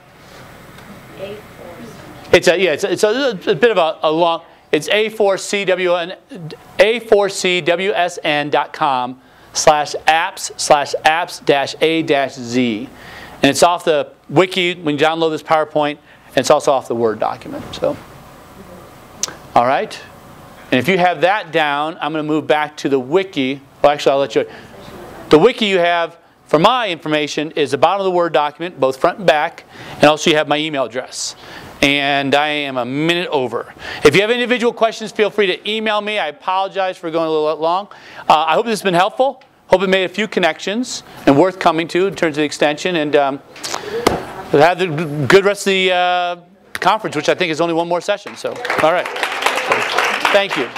bit of a long. It's a4cwsn.com/apps/apps-a-z, and it's off the wiki when you download this PowerPoint, and it's also off the Word document. So, all right. And if you have that down, I'm going to move back to the wiki. Well, actually, I'll let you. The wiki you have for my information is the bottom of the Word document, both front and back, and also you have my email address. And I am a minute over. If you have individual questions, feel free to email me. I apologize for going a little long. I hope this has been helpful. Hope it made a few connections and worth coming to in terms of the extension. And have the good rest of the conference, which I think is only one more session. So, all right. So, thank you.